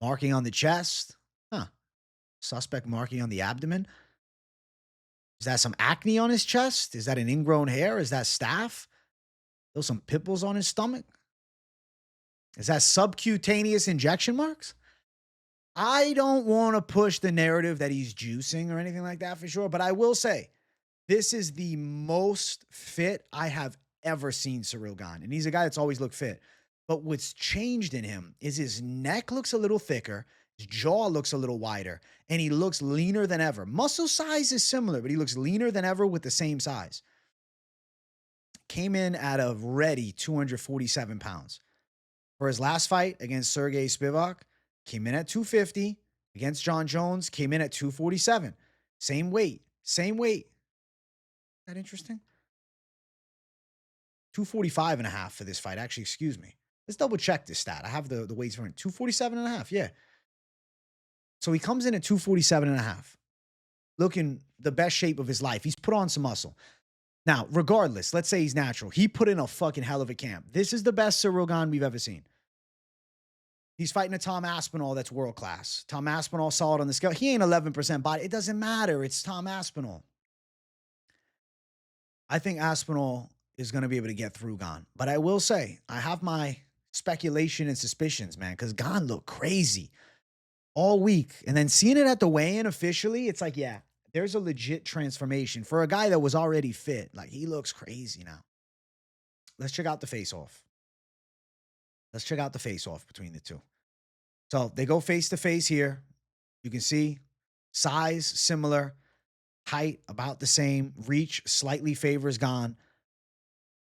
Marking on the chest. Huh. Suspect marking on the abdomen. Is that some acne on his chest? Is that an ingrown hair? Is that staph? Those some pimples on his stomach? Is that subcutaneous injection marks? I don't want to push the narrative that he's juicing or anything like that for sure, but I will say this is the most fit I have ever seen Ciryl Gane. And he's a guy that's always looked fit. But what's changed in him is his neck looks a little thicker, his jaw looks a little wider, and he looks leaner than ever. Muscle size is similar, but he looks leaner than ever with the same size. Came in at a ready 247 pounds. For his last fight against Sergey Spivak, came in at 250. Against John Jones, came in at 247. Same weight. Same weight. Is that interesting? 245 and a half for this fight. Actually, excuse me. Let's double check this stat. I have the weights for 247 and a half. Yeah. So he comes in at 247 and a half, looking the best shape of his life. He's put on some muscle. Now, regardless, let's say he's natural. He put in a fucking hell of a camp. This is the best Ciryl Gane we've ever seen. He's fighting a Tom Aspinall that's world class. Tom Aspinall solid on the scale. He ain't 11% body. It doesn't matter. It's Tom Aspinall. I think Aspinall is going to be able to get through Gane. But I will say, I have my speculation and suspicions, man, because Gane looked crazy all week. And then seeing it at the weigh-in officially, it's like, yeah, there's a legit transformation. For a guy that was already fit, like, he looks crazy now. Let's check out the face-off. Let's check out the face-off between the two. So they go face-to-face here. You can see size similar, height about the same, reach slightly favors Gane.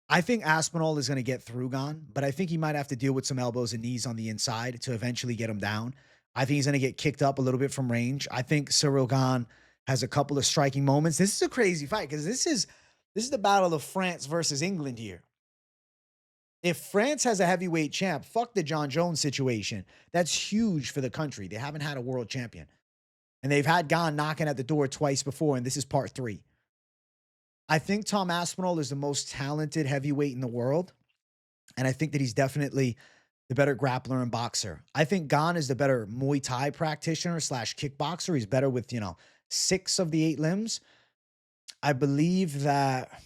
I think Aspinall is going to get through Gane, but I think he might have to deal with some elbows and knees on the inside to eventually get him down. I think he's going to get kicked up a little bit from range. I think Ciryl Gane has a couple of striking moments. This is a crazy fight because this is the battle of France versus England here. If France has a heavyweight champ, fuck the John Jones situation. That's huge for the country. They haven't had a world champion. And they've had Gane knocking at the door twice before, and this is part 3. I think Tom Aspinall is the most talented heavyweight in the world, and I think that he's definitely the better grappler and boxer. I think Gane is the better Muay Thai practitioner / kickboxer. He's better with, 6 of the 8 limbs. I believe that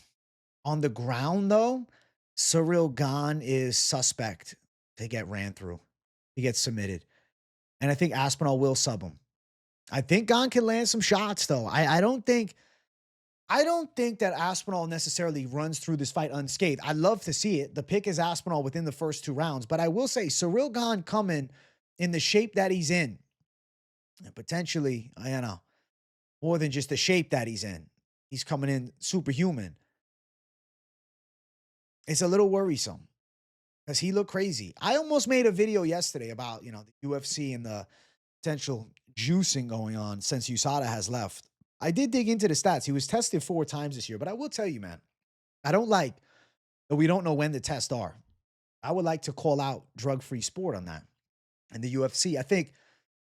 on the ground, though, Ciryl Gane is suspect to get ran through. He gets submitted. And I think Aspinall will sub him. I think Gane can land some shots, though. I don't think that Aspinall necessarily runs through this fight unscathed. I'd love to see it. The pick is Aspinall within the first 2 rounds. But I will say, Ciryl Gane coming in the shape that he's in, and potentially, more than just the shape that he's in. He's coming in superhuman. It's a little worrisome because he looked crazy. I almost made a video yesterday about, the UFC and the potential juicing going on since USADA has left. I did dig into the stats. He was tested 4 times this year, but I will tell you, man, I don't like that we don't know when the tests are. I would like to call out drug-free sport on that. And the UFC, I think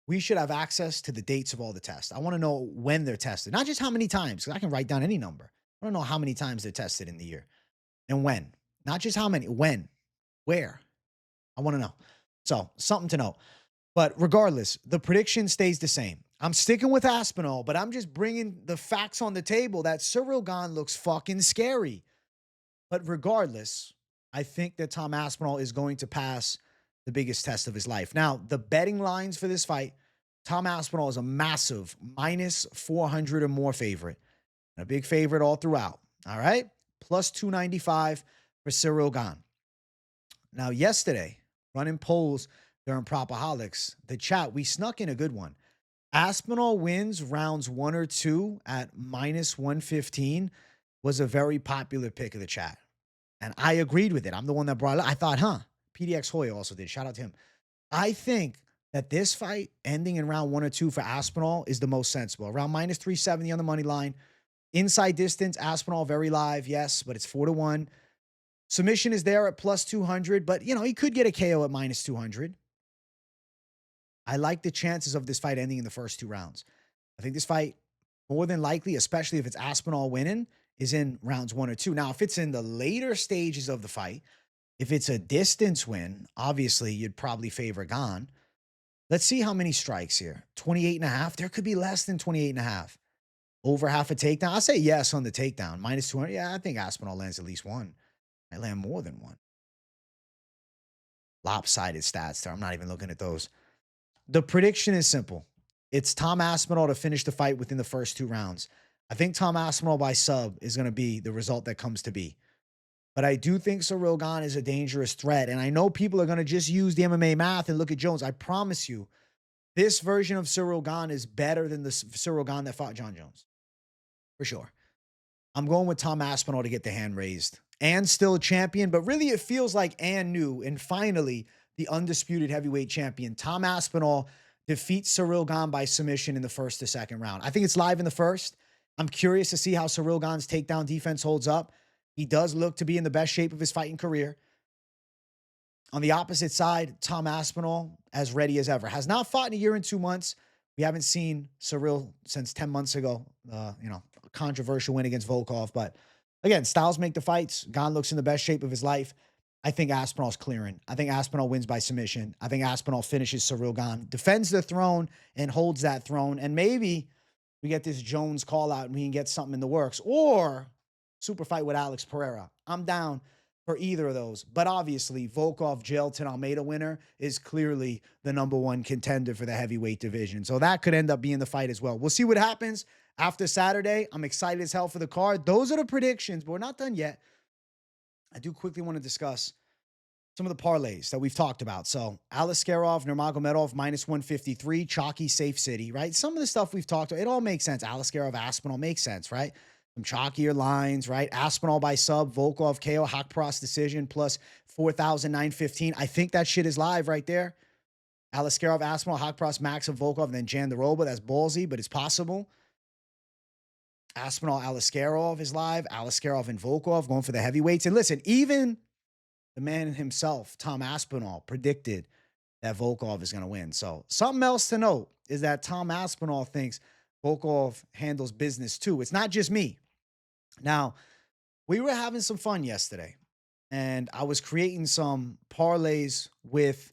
we should have access to the dates of all the tests. I want to know when they're tested, not just how many times, because I can write down any number. I want to know how many times they're tested in the year and when. Not just how many, when, where. I want to know. So, something to know. But regardless, the prediction stays the same. I'm sticking with Aspinall, but I'm just bringing the facts on the table that Ciryl Gane looks fucking scary. But regardless, I think that Tom Aspinall is going to pass the biggest test of his life. Now, the betting lines for this fight, Tom Aspinall is a massive -400 or more favorite. And a big favorite all throughout. All right? Plus 295 for Ciryl Gane. Now, yesterday, running polls during Propaholics, the chat, we snuck in a good one. Aspinall wins rounds 1 or 2 at -115 was a very popular pick of the chat. And I agreed with it. I'm the one that brought it up. I thought, PDX Hoy also did. Shout out to him. I think that this fight ending in round 1 or 2 for Aspinall is the most sensible. Around -370 on the money line. Inside distance, Aspinall very live, yes, but it's 4-1. Submission is there at plus 200, but, he could get a KO at -200. I like the chances of this fight ending in the first 2 rounds. I think this fight, more than likely, especially if it's Aspinall winning, is in rounds 1 or 2. Now, if it's in the later stages of the fight, if it's a distance win, obviously you'd probably favor Gane. Let's see how many strikes here. 28.5. There could be less than 28.5. Over half a takedown. I'll say yes on the takedown. -200. Yeah, I think Aspinall lands at least 1. I land more than 1. Lopsided stats there. I'm not even looking at those. The prediction is simple. It's Tom Aspinall to finish the fight within the first 2 rounds. I think Tom Aspinall by sub is going to be the result that comes to be. But I do think Ciryl Gane is a dangerous threat. And I know people are going to just use the MMA math and look at Jones. I promise you, this version of Ciryl Gane is better than the Ciryl Gane that fought John Jones. For sure. I'm going with Tom Aspinall to get the hand raised. And still a champion, but really it feels like and new and finally the undisputed heavyweight champion. Tom Aspinall defeats Ciryl Gane by submission in the first to second round. I think it's live in the first. I'm curious to see how Ciryl Gane's takedown defense holds up. He does look to be in the best shape of his fighting career. On the opposite side, Tom Aspinall, as ready as ever. Has not fought in a year and 2 months. We haven't seen Ciryl since 10 months ago. A controversial win against Volkov. But again, styles make the fights. Gane looks in the best shape of his life. I think Aspinall's clearing. I think Aspinall wins by submission. I think Aspinall finishes Ciryl Gane, defends the throne, and holds that throne. And maybe we get this Jones call out and we can get something in the works. Or super fight with Alex Pereira. I'm down for either of those. But obviously, Volkov, Jailton, Almeida winner is clearly the #1 contender for the heavyweight division. So that could end up being the fight as well. We'll see what happens after Saturday. I'm excited as hell for the card. Those are the predictions, but we're not done yet. I do quickly want to discuss some of the parlays that we've talked about. So Aliskerov, Nurmagomedov, -153, chalky, safe city, right? Some of the stuff we've talked about, it all makes sense. Aliskerov, Aspinall makes sense, right? Some chalkier lines, right? Aspinall by sub, Volkov, KO, Haqparast decision, plus 4,915. I think that shit is live right there. Aliskerov, Aspinall, Haqparast, Maksum, Volkov, and then Jandiroba. That's ballsy, but it's possible. Aspinall, Aliskerov is live. Aliskerov and Volkov going for the heavyweights. And listen, even the man himself, Tom Aspinall, predicted that Volkov is going to win. So something else to note is that Tom Aspinall thinks Volkov handles business too. It's not just me. Now, we were having some fun yesterday, and I was creating some parlays with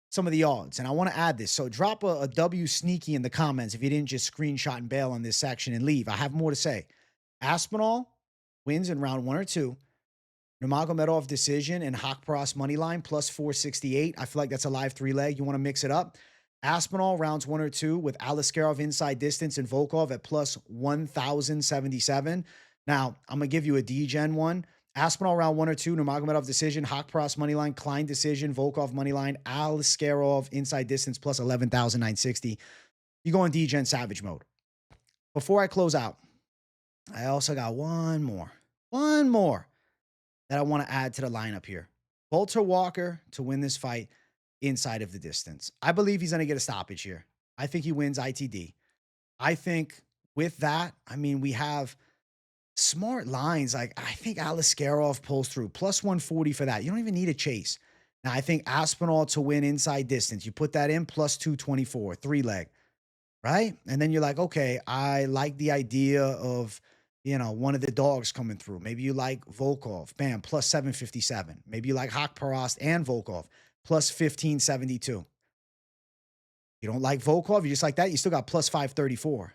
some of the odds, and I want to add this. So drop a W sneaky in the comments if you didn't just screenshot and bail on this section and leave. I have more to say. Aspinall wins in round 1 or 2. Nurmagomedov decision and Haqparast money line plus 468. I feel like that's a live 3-leg. You want to mix it up. Aspinall rounds 1 or 2 with Aliskerov inside distance and Volkov at plus 1,077. Now, I'm going to give you a D-Gen one. Aspinall round 1 or 2, Nurmagomedov decision, Haqparast money line, Klein decision, Volkov money line, Aliskerov inside distance plus 11,960. You go in D-Gen Savage mode. Before I close out, I also got one more that I want to add to the lineup here. Valter Walker to win this fight inside of the distance. I believe he's going to get a stoppage here. I think he wins ITD. I think with that, I mean, we have smart lines. Like, I think Aliskerov pulls through. Plus 140 for that. You don't even need a chase. Now, I think Aspinall to win inside distance. You put that in, plus 224, 3-leg, right? And then you're like, okay, I like the idea of, one of the dogs coming through. Maybe you like Volkov, bam, plus 757. Maybe you like Haqparast and Volkov, plus 1572. You don't like Volkov, you just like that, you still got plus 534.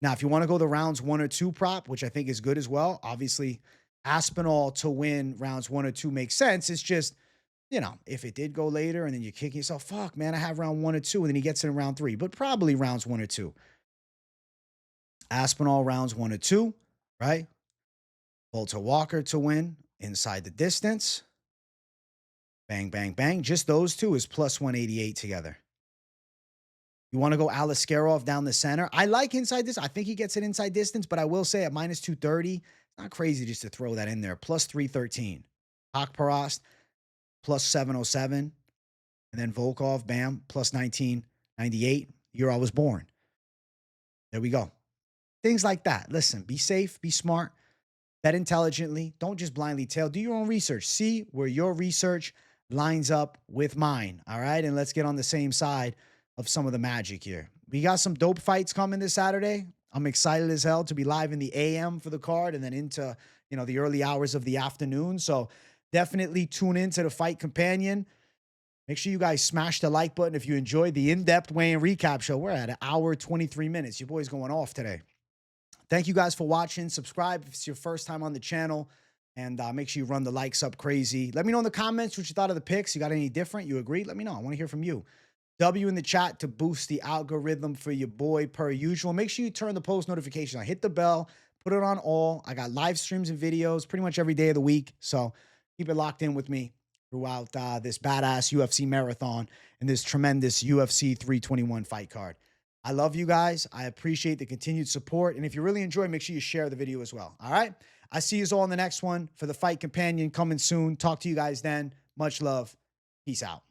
Now, if you want to go the rounds 1 or 2 prop, which I think is good as well, obviously Aspinall to win rounds 1 or 2 makes sense. It's just, if it did go later and then you're kicking yourself, fuck, man, I have round 1 or 2, and then he gets in round 3, but probably rounds 1 or 2. Aspinall rounds 1 or 2, right? Valter Walker to win inside the distance. Bang, bang, bang. Just those two is plus 188 together. You want to go Aliskerov down the center? I like inside this. I think he gets it inside distance, but I will say at minus 230, it's not crazy just to throw that in there. Plus 313. Haqparast, plus 707. And then Volkov, bam, plus 1998. Year I was born. There we go. Things like that. Listen, be safe, be smart, bet intelligently. Don't just blindly tail. Do your own research. See where your research lines up with mine. All right. And let's get on the same side of some of the magic here. We got some dope fights coming this Saturday. I'm excited as hell to be live in the AM for the card and then into, the early hours of the afternoon. So definitely tune into the Fight Companion. Make sure you guys smash the like button if you enjoyed the in-depth weigh-in recap show. We're at an hour, 23 minutes. Your boy's going off today. Thank you guys for watching. Subscribe if it's your first time on the channel. And make sure you run the likes up crazy. Let me know in the comments what you thought of the picks. You got any different? You agree? Let me know. I want to hear from you. W in the chat to boost the algorithm for your boy per usual. Make sure you turn the post notifications on. Hit the bell. Put it on all. I got live streams and videos pretty much every day of the week. So keep it locked in with me throughout this badass UFC marathon and this tremendous UFC 321 fight card. I love you guys. I appreciate the continued support. And if you really enjoy, make sure you share the video as well. All right. I see you all in the next one for the Fight Companion coming soon. Talk to you guys then. Much love. Peace out.